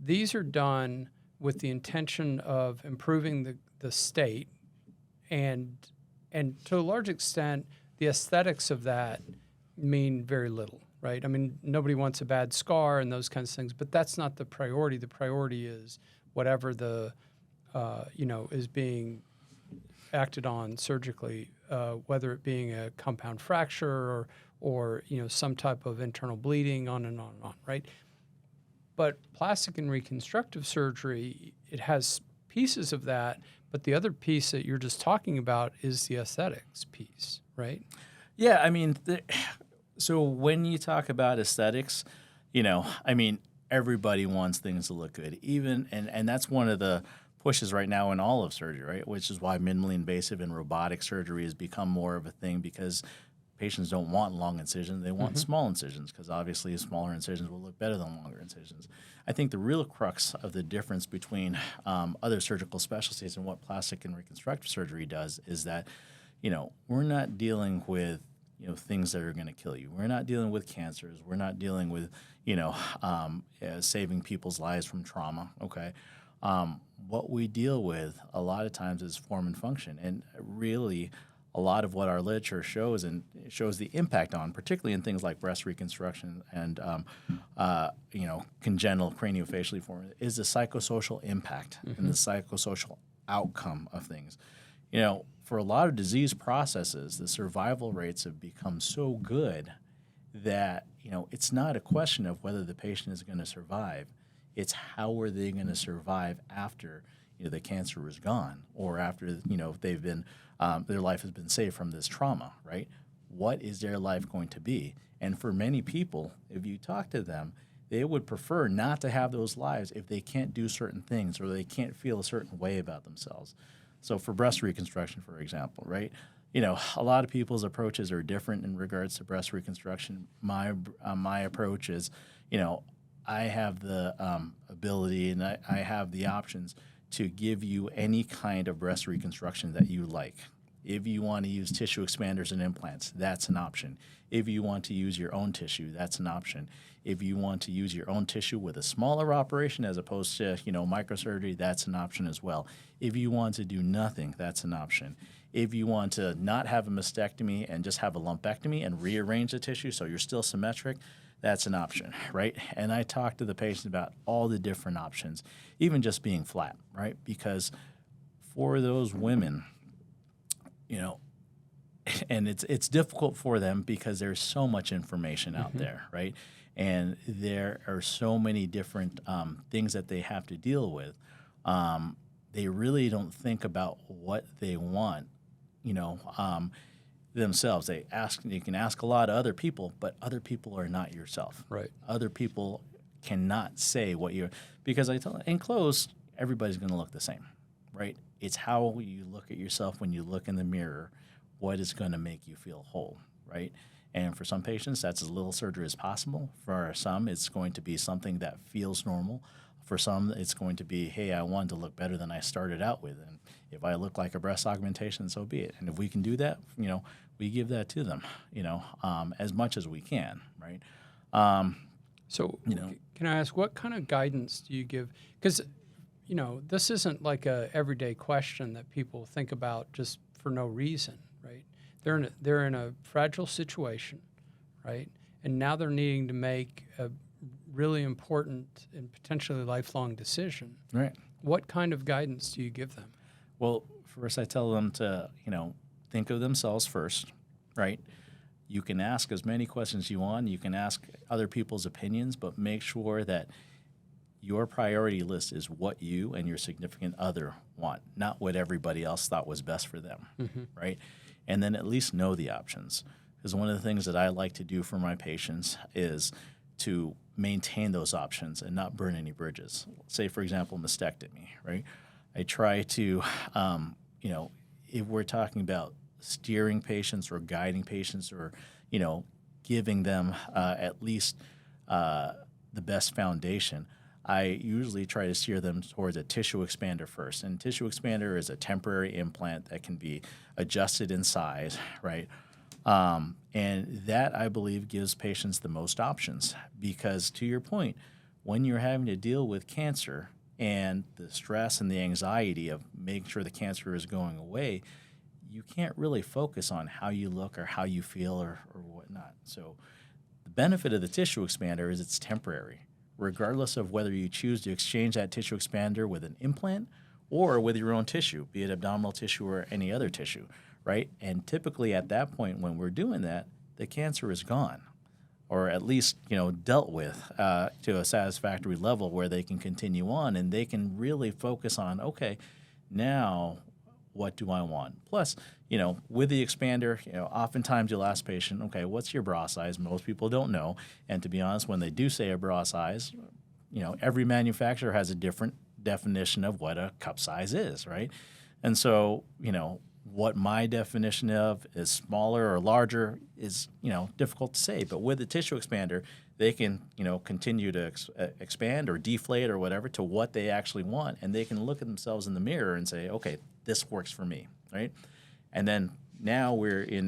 these are done with the intention of improving the state, and to a large extent, the aesthetics of that mean very little, right? I mean, nobody wants a bad scar and those kinds of things, but that's not the priority. The priority is whatever the is being acted on surgically, whether it being a compound fracture or some type of internal bleeding, on and on and on, right? But plastic and reconstructive surgery, it has pieces of that, but the other piece that you're just talking about is the aesthetics piece, right? Yeah, I mean, so when you talk about aesthetics, everybody wants things to look good, and that's one of the pushes right now in all of surgery, right? Which is why minimally invasive and robotic surgery has become more of a thing, because patients don't want long incisions. They want small incisions, because obviously smaller incisions will look better than longer incisions. I think the real crux of the difference between other surgical specialties and what plastic and reconstructive surgery does is that, we're not dealing with, things that are going to kill you. We're not dealing with cancers. We're not dealing with, saving people's lives from trauma, okay? What we deal with a lot of times is form and function, and really a lot of what our literature shows the impact on, particularly in things like breast reconstruction and congenital craniofacial deformity, is the psychosocial impact and the psychosocial outcome of things. For a lot of disease processes, the survival rates have become so good that it's not a question of whether the patient is going to survive. It's how are they going to survive after the cancer is gone, or after they've been their life has been saved from this trauma, right? What is their life going to be? And for many people, if you talk to them, they would prefer not to have those lives if they can't do certain things or they can't feel a certain way about themselves. So for breast reconstruction, for example, right? A lot of people's approaches are different in regards to breast reconstruction. My approach is, I have the ability and I have the options to give you any kind of breast reconstruction that you like. If you want to use tissue expanders and implants, that's an option. If you want to use your own tissue, that's an option. If you want to use your own tissue with a smaller operation as opposed to, microsurgery, that's an option as well. If you want to do nothing, that's an option. If you want to not have a mastectomy and just have a lumpectomy and rearrange the tissue so you're still symmetric, that's an option, right? And I talk to the patient about all the different options, even just being flat, right? Because for those women, and it's difficult for them because there's so much information out there, right? And there are so many different things that they have to deal with. They really don't think about what they want, themselves. You can ask a lot of other people, but other people are not yourself. Right. Other people cannot say what you're, because in clothes, everybody's going to look the same, right? It's how you look at yourself when you look in the mirror, what is going to make you feel whole, right? And for some patients, that's as little surgery as possible. For some, it's going to be something that feels normal. For some, it's going to be, hey, I want to look better than I started out with. And if I look like a breast augmentation, so be it. And if we can do that, we give that to them, as much as we can, right? Can I ask, what kind of guidance do you give? Because, this isn't like a everyday question that people think about just for no reason, right? They're in a fragile situation, right? And now they're needing to make a really important and potentially lifelong decision. Right. What kind of guidance do you give them? Well, first I tell them to, think of themselves first, right? You can ask as many questions you want. You can ask other people's opinions, but make sure that your priority list is what you and your significant other want, not what everybody else thought was best for them, right? And then at least know the options. Because one of the things that I like to do for my patients is to maintain those options and not burn any bridges. Say, for example, mastectomy, right? I try to, if we're talking about steering patients or guiding patients or, giving them at least the best foundation, I usually try to steer them towards a tissue expander first. And tissue expander is a temporary implant that can be adjusted in size, right? And that, I believe, gives patients the most options because, to your point, when you're having to deal with cancer and the stress and the anxiety of making sure the cancer is going away, you can't really focus on how you look or how you feel or whatnot. So the benefit of the tissue expander is it's temporary, regardless of whether you choose to exchange that tissue expander with an implant or with your own tissue, be it abdominal tissue or any other tissue, right? And typically at that point when we're doing that, the cancer is gone, or at least, dealt with to a satisfactory level where they can continue on and they can really focus on, okay, now what do I want? Plus, with the expander, oftentimes you'll ask patient, okay, what's your bra size? Most people don't know. And to be honest, when they do say a bra size, every manufacturer has a different definition of what a cup size is, right? And so, what my definition of is smaller or larger is, difficult to say. But with the tissue expander, they can, continue to expand or deflate or whatever to what they actually want. And they can look at themselves in the mirror and say, okay, this works for me, right? And then now we're in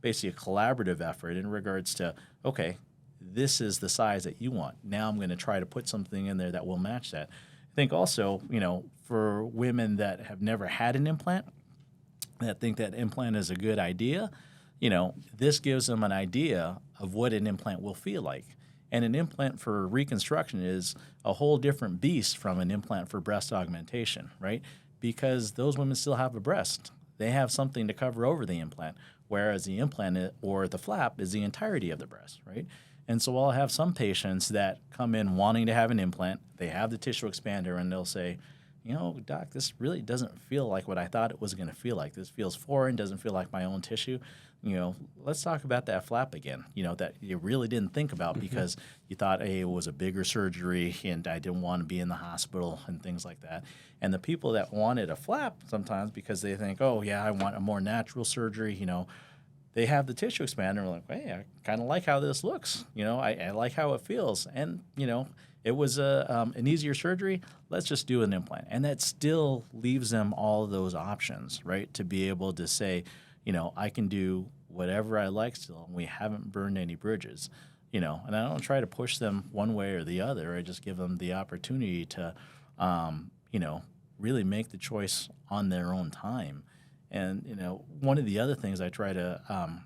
basically a collaborative effort in regards to, okay, this is the size that you want. Now I'm going to try to put something in there that will match that. I think also, for women that have never had an implant, that think that implant is a good idea, this gives them an idea of what an implant will feel like. And an implant for reconstruction is a whole different beast from an implant for breast augmentation, right? Because those women still have a breast. They have something to cover over the implant, whereas the implant or the flap is the entirety of the breast, right? And so I'll have some patients that come in wanting to have an implant. They have the tissue expander, and they'll say, doc, this really doesn't feel like what I thought it was going to feel like. This feels foreign, doesn't feel like my own tissue. Let's talk about that flap again, that you really didn't think about because you thought, hey, it was a bigger surgery and I didn't want to be in the hospital and things like that. And the people that wanted a flap sometimes because they think, oh, yeah, I want a more natural surgery, they have the tissue expander and like, hey, I kind of like how this looks. I like how it feels. And, it was an easier surgery. Let's just do an implant. And that still leaves them all of those options, right, to be able to say, I can do whatever I like still, and we haven't burned any bridges, and I don't try to push them one way or the other. I just give them the opportunity to, really make the choice on their own time. And, one of the other things I try to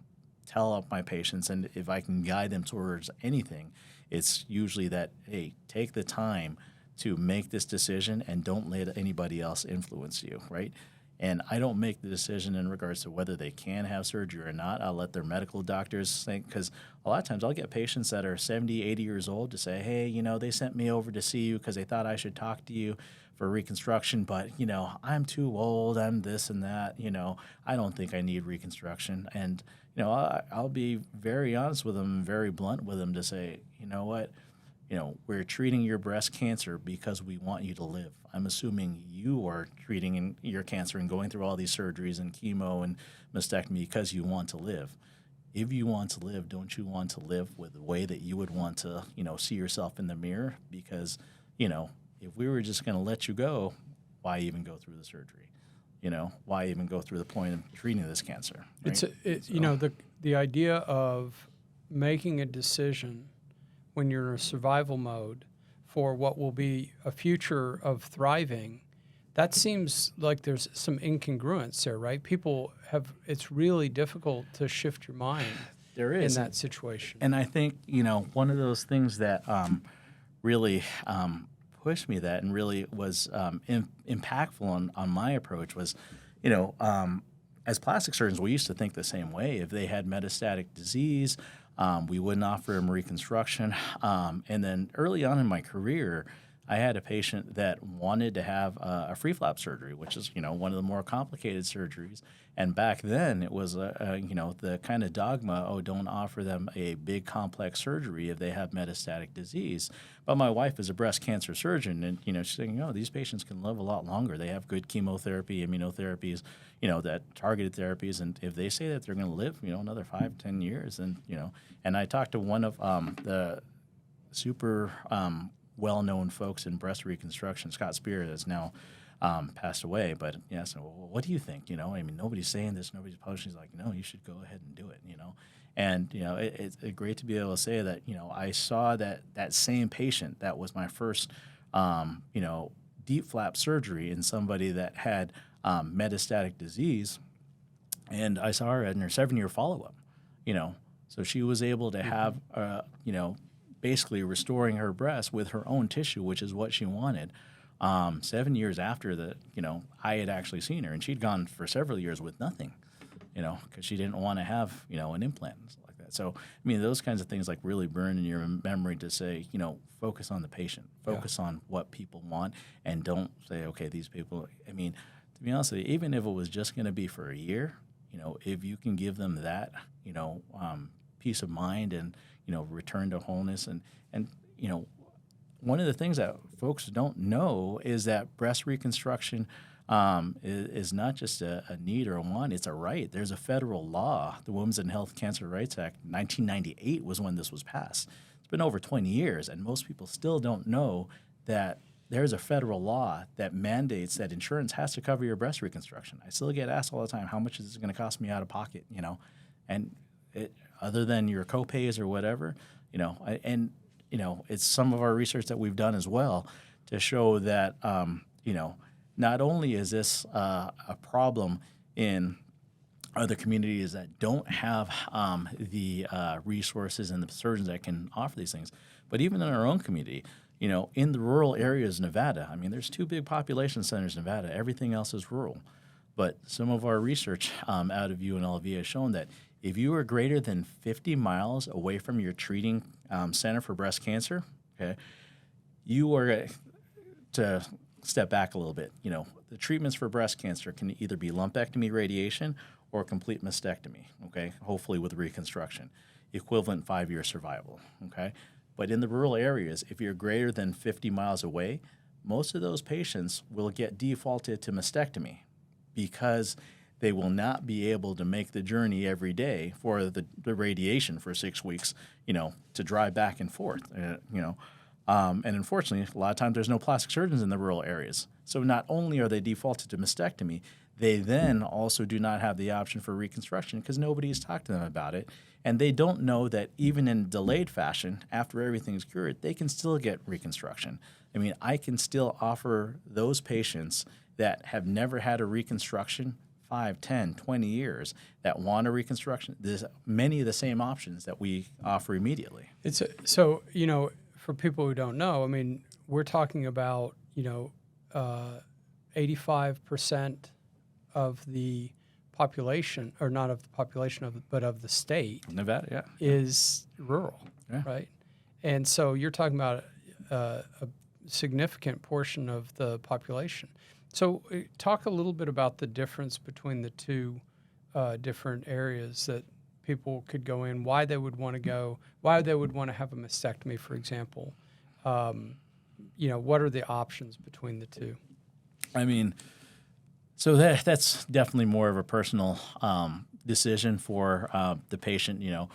tell my patients, and if I can guide them towards anything, it's usually that, hey, take the time to make this decision and don't let anybody else influence you, right? And I don't make the decision in regards to whether they can have surgery or not. I'll let their medical doctors think, because a lot of times I'll get patients that are 70, 80 years old to say, hey, they sent me over to see you because they thought I should talk to you for reconstruction, but, I'm too old, I'm this and that, I don't think I need reconstruction. And, I'll be very honest with them and very blunt with them to say, you know what, we're treating your breast cancer because we want you to live. I'm assuming you are treating your cancer and going through all these surgeries and chemo and mastectomy because you want to live. If you want to live, don't you want to live with the way that you would want to, see yourself in the mirror? Because, if we were just going to let you go, why even go through the surgery? Why even go through the point of treating this cancer? Right? The idea of making a decision when you're in a survival mode for what will be a future of thriving, that seems like there's some incongruence there, right? It's really difficult to shift your mind there is in that situation. And I think, one of those things that really pushed me that and really was impactful on my approach was, as plastic surgeons, we used to think the same way. If they had metastatic disease, we wouldn't offer them reconstruction. And then early on in my career, I had a patient that wanted to have a free flap surgery, which is, one of the more complicated surgeries. And back then it was, the kind of dogma, don't offer them a big complex surgery if they have metastatic disease. But my wife is a breast cancer surgeon, and, she's saying, these patients can live a lot longer. They have good chemotherapy, immunotherapies, that targeted therapies. And if they say that they're going to live, another 5-10 years, then, and I talked to one of the super well-known folks in breast reconstruction. Scott Spear has now passed away, but yeah. So what do you think? You know, I mean, nobody's saying this, nobody's publishing. He's like, no, you should go ahead and do it. You know, and you know, it's great to be able to say that. You know, I saw that same patient that was my first, you know, deep flap surgery in somebody that had metastatic disease, and I saw her in her 7-year follow-up. You know, so she was able to have, you know, basically restoring her breast with her own tissue, which is what she wanted. 7 years after the, you know, I had actually seen her, and she'd gone for several years with nothing, you know, because she didn't want to have, you know, an implant and stuff like that. So, I mean, those kinds of things like really burn in your memory to say, you know, focus on the patient, focus on what people want, and don't say, okay, these people, I mean, to be honest with you, even if it was just going to be for a year, you know, if you can give them that, you know, peace of mind and, you know, return to wholeness and you know, one of the things that folks don't know is that breast reconstruction is not just a need or a want, it's a right. There's a federal law, the Women's and Health Cancer Rights Act, 1998 was when this was passed. It's been over 20 years, and most people still don't know that there's a federal law that mandates that insurance has to cover your breast reconstruction. I still get asked all the time, how much is this going to cost me out of pocket, you know? And other than your copays or whatever, you know, you know, it's some of our research that we've done as well to show that, you know, not only is this a problem in other communities that don't have the resources and the surgeons that can offer these things, but even in our own community, you know, in the rural areas of Nevada, I mean, there's 2 big population centers in Nevada. Everything else is rural. But some of our research out of UNLV has shown that if you are greater than 50 miles away from your treating center for breast cancer, okay, you are to step back a little bit. You know, the treatments for breast cancer can either be lumpectomy radiation or complete mastectomy, okay, hopefully with reconstruction, equivalent 5-year survival, okay? But in the rural areas, if you're greater than 50 miles away, most of those patients will get defaulted to mastectomy because they will not be able to make the journey every day for the radiation for 6 weeks, you know, to drive back and forth, you know. And unfortunately, a lot of times there's no plastic surgeons in the rural areas. So not only are they defaulted to mastectomy, they then also do not have the option for reconstruction because nobody's talked to them about it. And they don't know that even in delayed fashion, after everything's cured, they can still get reconstruction. I mean, I can still offer those patients that have never had a reconstruction 5, 10, 20 years that want a reconstruction. There's many of the same options that we offer immediately. So, you know, for people who don't know, I mean, we're talking about, you know, 85% of the population, or not of the population, but of the state, Nevada, yeah, is rural, right? And so you're talking about a significant portion of the population. So talk a little bit about the difference between the 2 different areas that people could go in, why they would want to go, why they would want to have a mastectomy, for example. You know, what are the options between the 2? I mean, so that's definitely more of a personal decision for the patient. You know,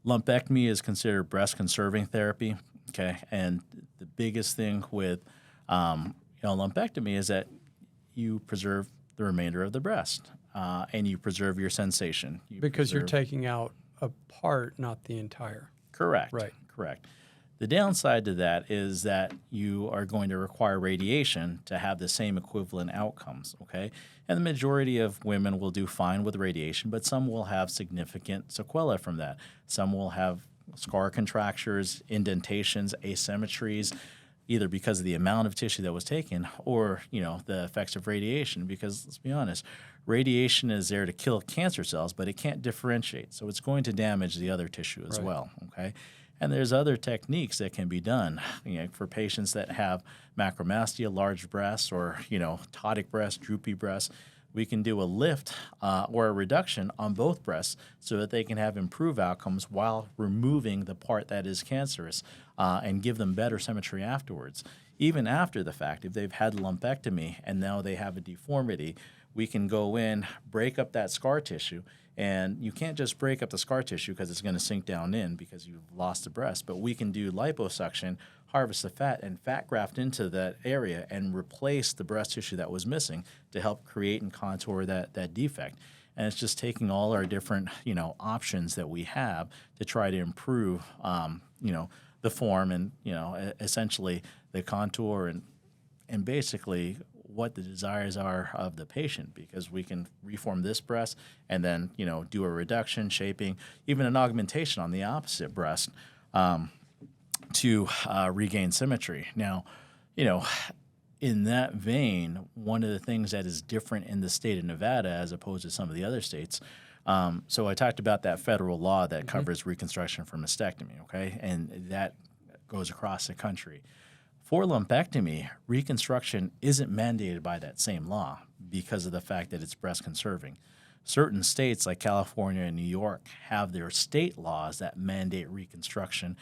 lumpectomy is considered breast conserving therapy, okay? And the biggest thing with you know, lumpectomy is that you preserve the remainder of the breast and you preserve your sensation. Because you're taking out a part, not the entire. Correct. Right. Correct. The downside to that is that you are going to require radiation to have the same equivalent outcomes, okay? And the majority of women will do fine with radiation, but some will have significant sequelae from that. Some will have scar contractures, indentations, asymmetries, either because of the amount of tissue that was taken or, you know, the effects of radiation. Because let's be honest, radiation is there to kill cancer cells, but it can't differentiate. So it's going to damage the other tissue as well, okay? And there's other techniques that can be done, you know, for patients that have macromastia, large breasts, or, you know, ptotic breasts, droopy breasts. We can do a lift or a reduction on both breasts so that they can have improved outcomes while removing the part that is cancerous and give them better symmetry afterwards. Even after the fact, if they've had lumpectomy and now they have a deformity, we can go in, break up that scar tissue. And you can't just break up the scar tissue because it's going to sink down in because you've lost the breast. But we can do liposuction, harvest the fat and fat graft into that area and replace the breast tissue that was missing to help create and contour that defect. And it's just taking all our different, options that we have to try to improve, the form and, essentially the contour and basically what the desires are of the patient, because we can reform this breast and then, do a reduction, shaping, even an augmentation on the opposite breast to regain symmetry. Now, in that vein, one of the things that is different in the state of Nevada as opposed to some of the other states, so I talked about that federal law that covers reconstruction for mastectomy, okay? And that goes across the country. For lumpectomy, reconstruction isn't mandated by that same law because of the fact that it's breast conserving. Certain states like California and New York have their state laws that mandate reconstruction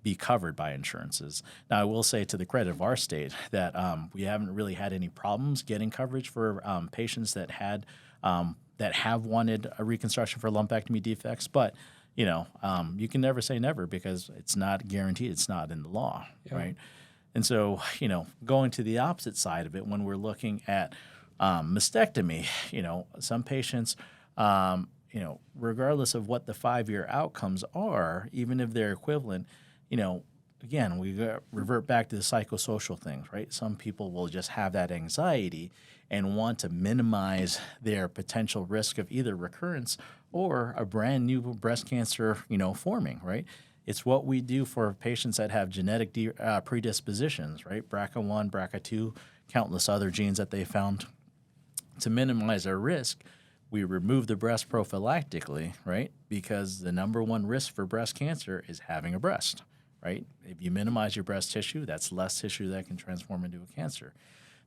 be covered by insurances. Now, I will say to the credit of our state that we haven't really had any problems getting coverage for patients that have wanted a reconstruction for lumpectomy defects, but you can never say never because it's not guaranteed. It's not in the law, right? And so, going to the opposite side of it, when we're looking at mastectomy, some patients, regardless of what the 5-year outcomes are, even if they're equivalent, again, we revert back to the psychosocial things, right? Some people will just have that anxiety and want to minimize their potential risk of either recurrence or a brand new breast cancer, forming, right? It's what we do for patients that have genetic predispositions, right? BRCA1, BRCA2, countless other genes that they found. To minimize our risk, we remove the breast prophylactically, right? Because the number one risk for breast cancer is having a breast, right? If you minimize your breast tissue, that's less tissue that can transform into a cancer.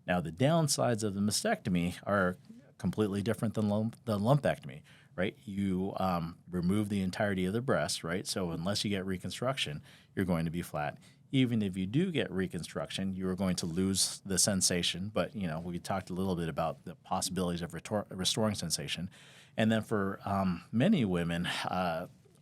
Now, the downsides of the mastectomy are completely different than the lumpectomy, right? You remove the entirety of the breast, right? So unless you get reconstruction, you're going to be flat. Even if you do get reconstruction, you are going to lose the sensation. But, we talked a little bit about the possibilities of restoring sensation. And then for many women,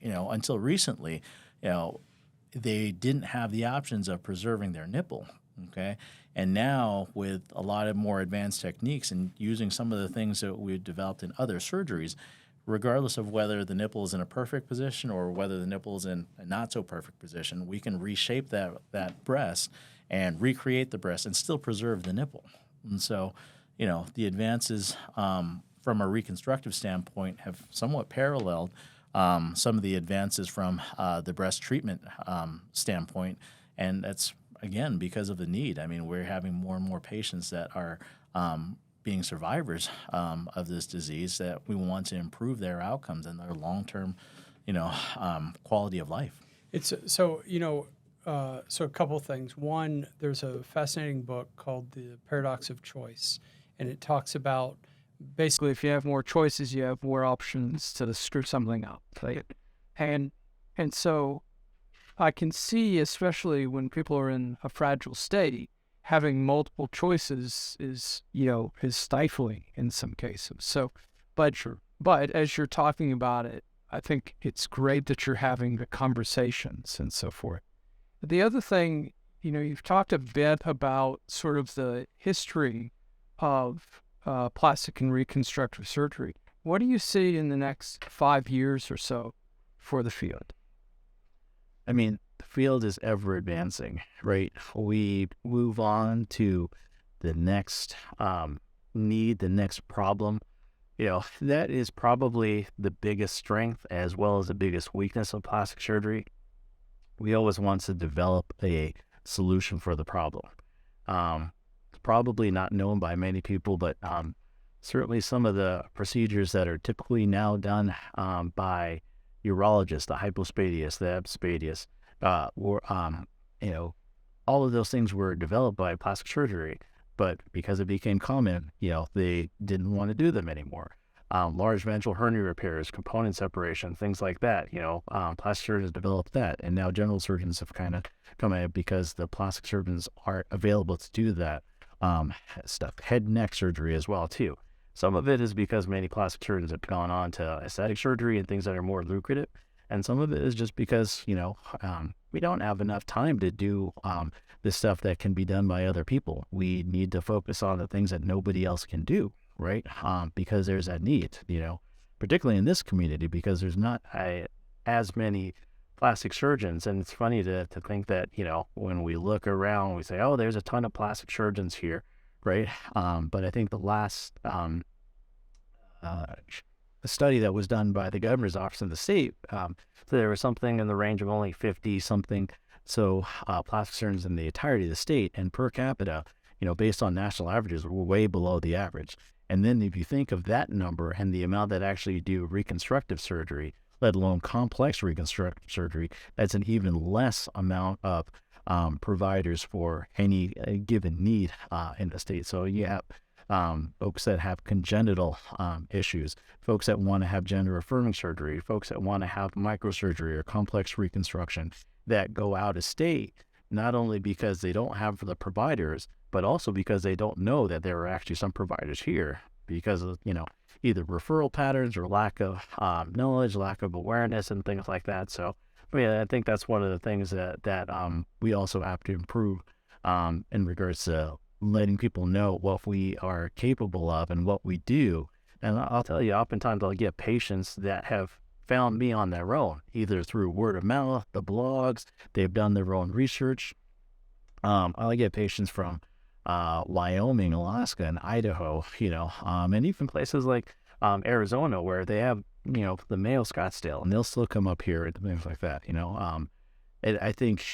until recently, they didn't have the options of preserving their nipple, okay? And now with a lot of more advanced techniques and using some of the things that we've developed in other surgeries, regardless of whether the nipple is in a perfect position or whether the nipple is in a not so perfect position, we can reshape that breast and recreate the breast and still preserve the nipple. And so, the advances from a reconstructive standpoint have somewhat paralleled some of the advances from the breast treatment standpoint. And that's, again, because of the need. I mean, we're having more and more patients that are being survivors of this disease that we want to improve their outcomes and their long-term, quality of life. So a couple of things. One, there's a fascinating book called The Paradox of Choice, and it talks about basically if you have more choices, you have more options to screw something up, right? And so I can see, especially when people are in a fragile state, having multiple choices is stifling in some cases. So, but as you're talking about it, I think it's great that you're having the conversations and so forth. The other thing, you've talked a bit about sort of the history of plastic and reconstructive surgery. What do you see in the next 5 years or so for the field? I mean, the field is ever advancing, right? We move on to the next need, the next problem. That is probably the biggest strength as well as the biggest weakness of plastic surgery. We always want to develop a solution for the problem. It's probably not known by many people, but certainly some of the procedures that are typically now done by urologists, the hypospadias, the abspadias, all of those things were developed by plastic surgery, but because it became common, they didn't want to do them anymore. Large ventral hernia repairs, component separation, things like that, plastic surgeons developed that, and now general surgeons have kind of come at it because the plastic surgeons are available to do that stuff. Head and neck surgery as well, too. Some of it is because many plastic surgeons have gone on to aesthetic surgery and things that are more lucrative, And some of it is just because, we don't have enough time to do the stuff that can be done by other people. We need to focus on the things that nobody else can do, right? Because there's that need, particularly in this community, because there's not as many plastic surgeons. And it's funny to think that, when we look around, we say, oh, there's a ton of plastic surgeons here, right? But I think the last a study that was done by the governor's office in the state, there was something in the range of only 50 something plastic surgeons in the entirety of the state, and per capita, based on national averages, we're way below the average. And then if you think of that number and the amount that actually do reconstructive surgery, let alone complex reconstructive surgery, that's an even less amount of providers for any given need in the state. So you have folks that have congenital issues, folks that want to have gender-affirming surgery, folks that want to have microsurgery or complex reconstruction that go out of state, not only because they don't have the providers, but also because they don't know that there are actually some providers here because of, either referral patterns or lack of knowledge, lack of awareness, and things like that. So, I think that's one of the things that we also have to improve in regards to letting people know what we are capable of and what we do. And I'll tell you, oftentimes I'll get patients that have found me on their own, either through word of mouth, the blogs, they've done their own research. I'll get patients from Wyoming, Alaska, and Idaho, and even places like Arizona where they have, the Mayo Scottsdale, and they'll still come up here and things like that, I think,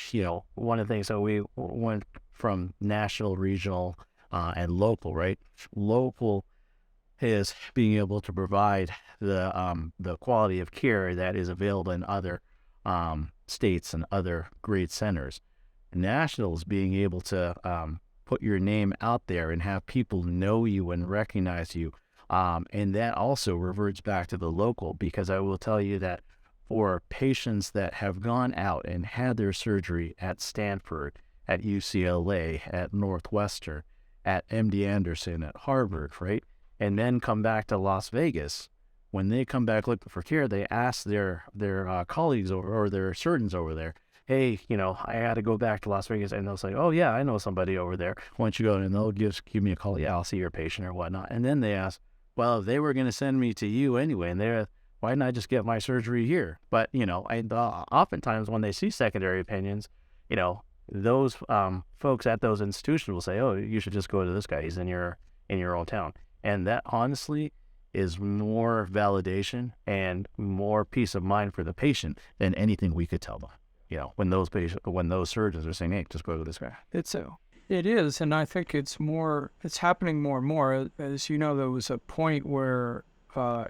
one of the things, so we went from national, regional, and local, right? Local is being able to provide the quality of care that is available in other states and other great centers. National is being able to put your name out there and have people know you and recognize you. And that also reverts back to the local, because I will tell you that for patients that have gone out and had their surgery at Stanford, at UCLA, at Northwestern, at MD Anderson, at Harvard, right? And then come back to Las Vegas. When they come back looking for care, they ask their colleagues or their surgeons over there, hey, I had to go back to Las Vegas. And they'll say, oh, yeah, I know somebody over there. Why don't you go? And they'll give me a call. Yeah, I'll see your patient or whatnot. And then they ask, well, if they were going to send me to you anyway, and why didn't I just get my surgery here? But, oftentimes when they see secondary opinions, those folks at those institutions will say, oh, you should just go to this guy. He's in your own town. And that honestly is more validation and more peace of mind for the patient than anything we could tell them. When those surgeons are saying, hey, just go to this guy. It is, and I think it's happening more and more. As you know, there was a point where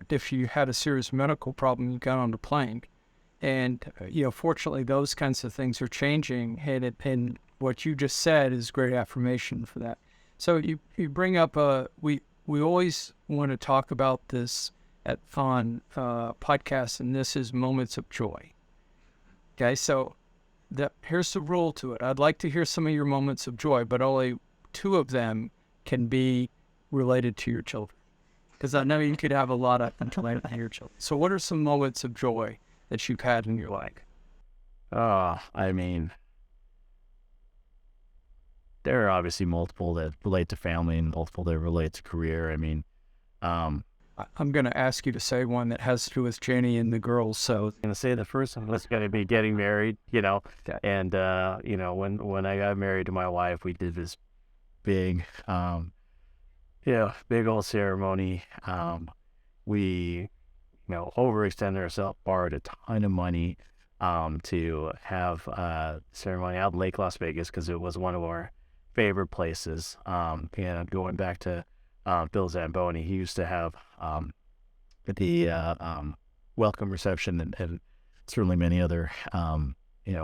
if you had a serious medical problem, you got on the plane. And, fortunately, those kinds of things are changing. And what you just said is great affirmation for that. So you bring up, we always want to talk about this on podcasts, and this is moments of joy. Okay, so here's the rule to it. I'd like to hear some of your moments of joy, but only 2 of them can be related to your children. Because I know you could have a lot of related to your children. So what are some moments of joy that you've had in your life? There are obviously multiple that relate to family and multiple that relate to career. I'm going to ask you to say one that has to do with Jenny and the girls. So I was going to say the first one was going to be getting married, Okay. And, when I got married to my wife, we did this big, big old ceremony. We, overextended ourselves, borrowed a ton of money to have a ceremony out in Lake Las Vegas because it was one of our favorite places. And going back to Bill Zamboni, he used to have the welcome reception and certainly many other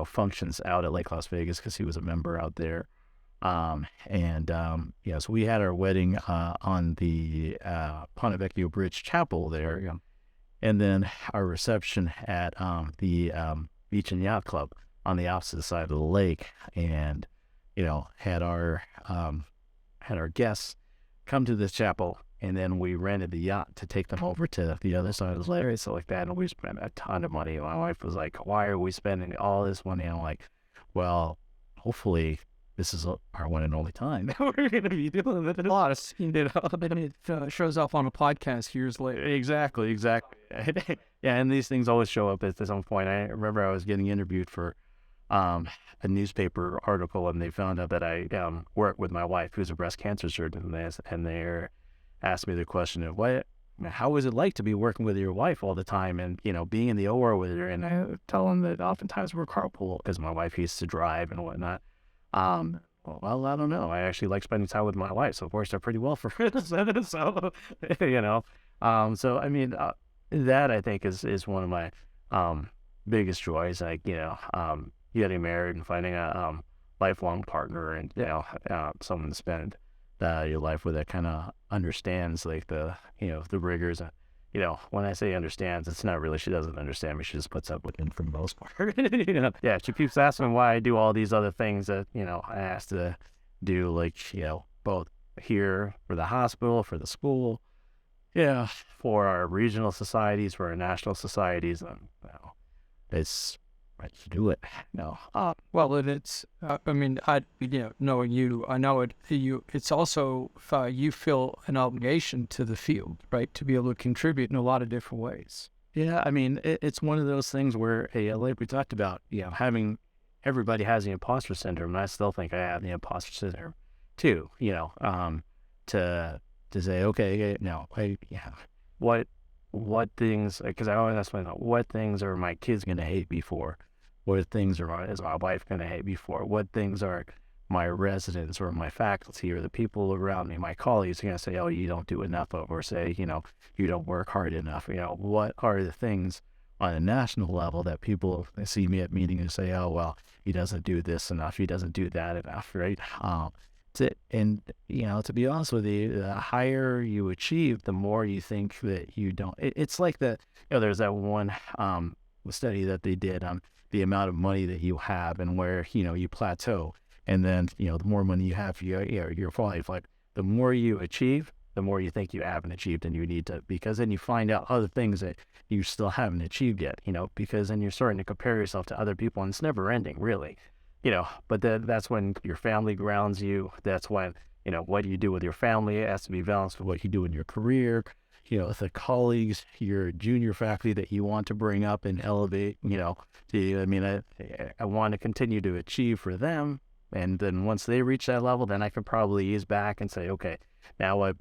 functions out at Lake Las Vegas because he was a member out there. So we had our wedding on the Ponte Vecchio Bridge Chapel there, and then our reception at the Beach and Yacht Club on the opposite side of the lake, and had our guests come to this chapel and then we rented the yacht to take them over to the other side of the lake. So like that, and we spent a ton of money. My wife was like, "Why are we spending all this money?" And I'm like, "Well, hopefully this is our one and only time that we're going to be doing it." Lots, it shows up on a podcast years later. Exactly. Yeah, and these things always show up at some point. I remember I was getting interviewed for a newspaper article, and they found out that I work with my wife, who's a breast cancer surgeon, and they asked me the question of how was it like to be working with your wife all the time, and being in the OR with her. And I tell them that oftentimes we're carpool because my wife used to drive and whatnot. Well, I don't know. I actually like spending time with my wife, so it works out pretty well for us. So, so I mean, that I think is one of my biggest joys. Like, getting married and finding a lifelong partner, and someone to spend your life with that kind of understands like the rigors. When I say understands, it's not really she doesn't understand me. She just puts up with it for the most part. Yeah, she keeps asking why I do all these other things that I asked to do, like both here for the hospital, for the school, for our regional societies, for our national societies, and it's right to do it. Well, it's. I mean, knowing you, I know it. It's also you feel an obligation to the field, right, to be able to contribute in a lot of different ways. Yeah, I mean, it's one of those things where, like we talked about, having everybody has the imposter syndrome, and I still think I have the imposter syndrome too. To say, okay, what things? Because I always ask myself, what things are my kids going to hate me for? What things is my wife going to hate me for? What things are my residents or my faculty or the people around me, my colleagues, are going to say, "Oh, you don't do enough of," or say, "You don't work hard enough." What are the things on a national level that people see me at meetings and say, "Oh, well, he doesn't do this enough. He doesn't do that enough," right? And to be honest with you, the higher you achieve, the more you think that you don't. It's like there's that one study that they did on the amount of money that you have and where you plateau, and then the more money you have, your quality of life. The more you achieve, the more you think you haven't achieved and you need to, because then you find out other things that you still haven't achieved yet. Because then you're starting to compare yourself to other people, and it's never ending, really. But that's when your family grounds you. That's when, what you do with your family has to be balanced with what you do in your career, the colleagues, your junior faculty that you want to bring up and elevate, I want to continue to achieve for them. And then once they reach that level, then I can probably ease back and say, okay, now I've,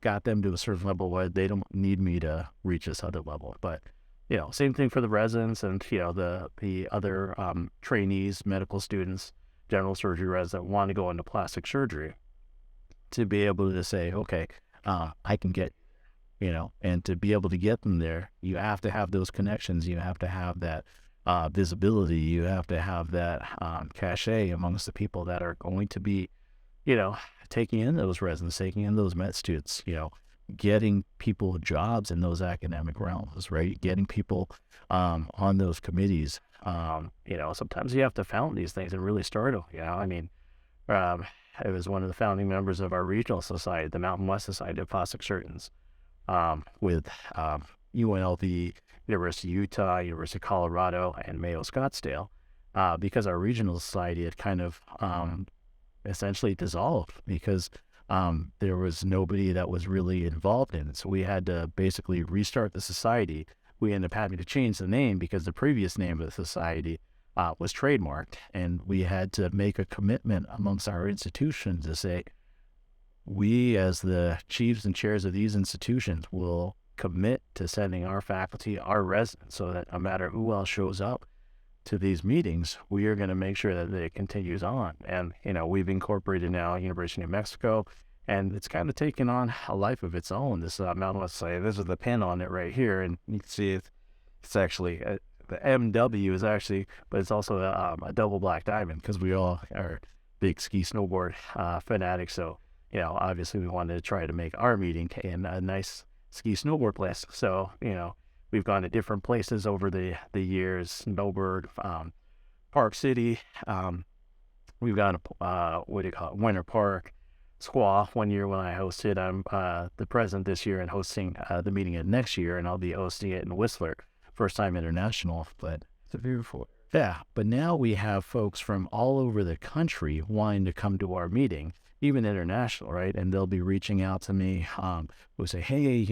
got them to a certain level where they don't need me to reach this other level. But same thing for the residents and, the other trainees, medical students, general surgery residents that want to go into plastic surgery, to be able to say, okay, I can get, and to be able to get them there, you have to have those connections. You have to have that visibility. You have to have that cachet amongst the people that are going to be, taking in those residents, taking in those med students, getting people jobs in those academic realms, right? Getting people on those committees. Sometimes you have to found these things and really start them. I was one of the founding members of our regional society, the Mountain West Society of Plastic Surgeons, with UNLV, University of Utah, University of Colorado, and Mayo Scottsdale, because our regional society had kind of essentially dissolved because there was nobody that was really involved in it. So we had to basically restart the society. We ended up having to change the name because the previous name of the society was trademarked, and we had to make a commitment amongst our institutions to say, we as the chiefs and chairs of these institutions will commit to sending our faculty, our residents, so that no matter who else shows up to these meetings, we are going to make sure that it continues on. And, we've incorporated now University of New Mexico, and it's kind of taken on a life of its own. This Mountain West Society, this is the pin on it right here, and you can see it's actually, the MW is actually, but it's also a double black diamond because we all are big ski snowboard fanatics. So, obviously we wanted to try to make our meeting in a nice ski snowboard place. So, we've gone to different places over the years, Snowbird, Park City. We've gone to, Winter Park. SQUA one year when I hosted. I'm the president this year and hosting the meeting next year, and I'll be hosting it in Whistler, first time international. But It's beautiful. yeah, but now we have folks from all over the country wanting to come to our meeting, even international, right? And they'll be reaching out to me who say, hey,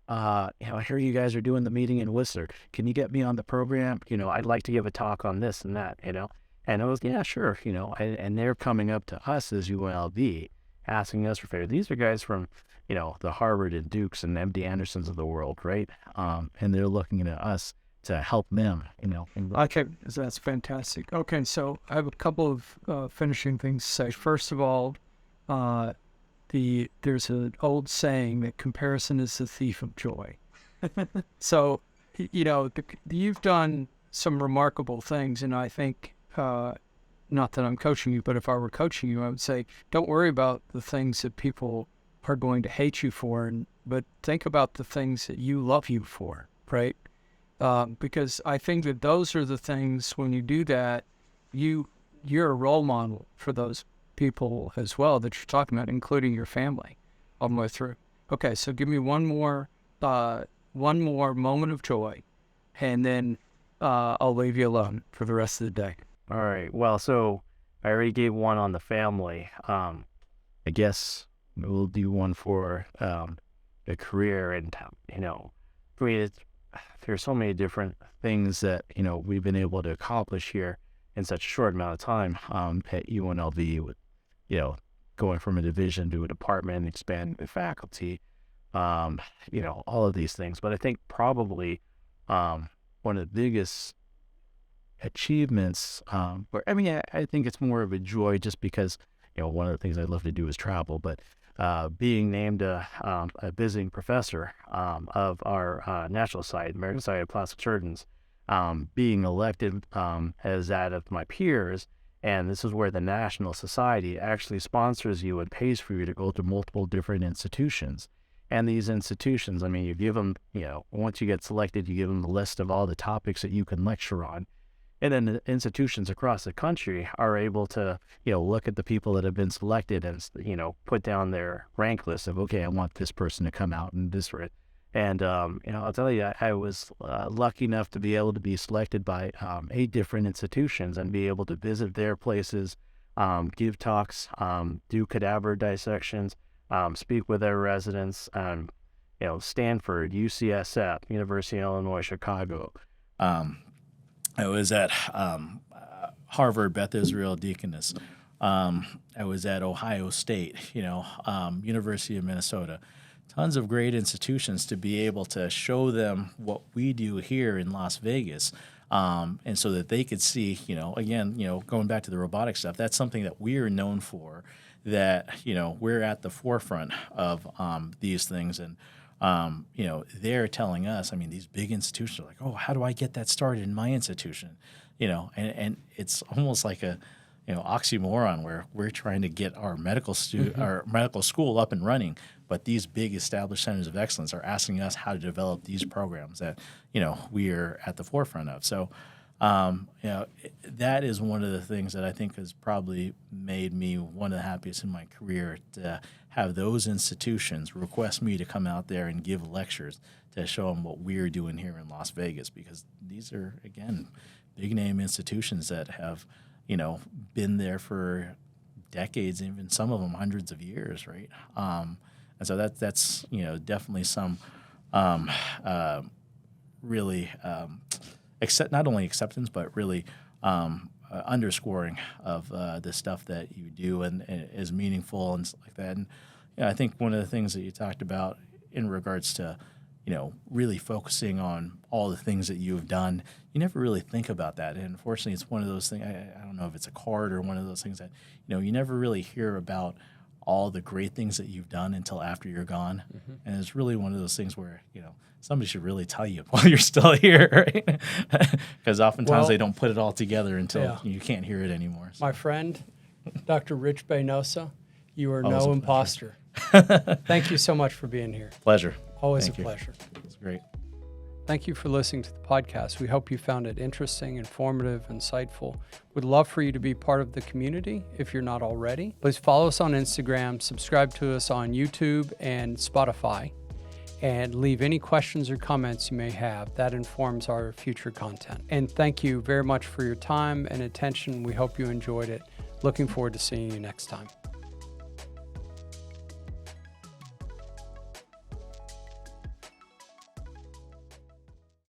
I hear you guys are doing the meeting in Whistler. Can you get me on the program? I'd like to give a talk on this and that, And I was, yeah, sure, and they're coming up to us as UNLV, asking us for favors. These are guys from, the Harvard and Dukes and MD Andersons of the world, right? And they're looking at us to help them, Okay, that's fantastic. Okay, so I have a couple of finishing things to say. First of all, there's an old saying that comparison is the thief of joy. So, you've done some remarkable things, and I think, not that I'm coaching you, but if I were coaching you, I would say, don't worry about the things that people are going to hate you for, but think about the things that you love you for, right? Because I think that those are the things, when you do that, you're a role model for those people as well that you're talking about, including your family all the way through. Okay, so give me one more moment of joy, and then I'll leave you alone for the rest of the day. All right. Well, so I already gave one on the family. I guess we'll do one for a career. And, for me, there's so many different things that, we've been able to accomplish here in such a short amount of time at UNLV with, going from a division to a department, expanding the faculty, all of these things. But I think probably one of the biggest achievements, I think it's more of a joy just because, one of the things I'd love to do is travel, but being named a visiting professor of our National Society, American Society of Plastic Surgeons, being elected as that of my peers, and this is where the National Society actually sponsors you and pays for you to go to multiple different institutions. And these institutions, you give them, once you get selected, you give them a list of all the topics that you can lecture on. And then the institutions across the country are able to, look at the people that have been selected and, put down their rank list of, okay, I want this person to come out and this. And, I'll tell you, I was lucky enough to be able to be selected by 8 different institutions and be able to visit their places, give talks, do cadaver dissections, speak with their residents, Stanford, UCSF, University of Illinois, Chicago. I was at Harvard, Beth Israel Deaconess. I was at Ohio State, University of Minnesota. Tons of great institutions to be able to show them what we do here in Las Vegas. And so that they could see, again, going back to the robotic stuff, that's something that we're known for, that, we're at the forefront of these things. And, they're telling us, these big institutions are like, oh, how do I get that started in my institution? And it's almost like a, oxymoron where we're trying to get our medical our medical school up and running, but these big established centers of excellence are asking us how to develop these programs that, we are at the forefront of. So, that is one of the things that I think has probably made me one of the happiest in my career, to have those institutions request me to come out there and give lectures to show them what we're doing here in Las Vegas, because these are, again, big name institutions that have, been there for decades, even some of them hundreds of years, right? And so that's definitely some really not only acceptance, but really underscoring of the stuff that you do and is meaningful and stuff like that. And I think one of the things that you talked about in regards to, really focusing on all the things that you've done, you never really think about that. And unfortunately, it's one of those things, I don't know if it's a card or one of those things that, you never really hear about all the great things that you've done until after you're gone. Mm-hmm. And it's really one of those things where, somebody should really tell you while you're still here, right? Because oftentimes they don't put it all together until you can't hear it anymore. So. My friend, Dr. Rich Baynosa, you are no imposter. Thank you so much for being here. Pleasure. Always a pleasure. It's great. Thank you for listening to the podcast. We hope you found it interesting, informative, insightful. We'd love for you to be part of the community if you're not already. Please follow us on Instagram, subscribe to us on YouTube and Spotify, and leave any questions or comments you may have. That informs our future content. And thank you very much for your time and attention. We hope you enjoyed it. Looking forward to seeing you next time.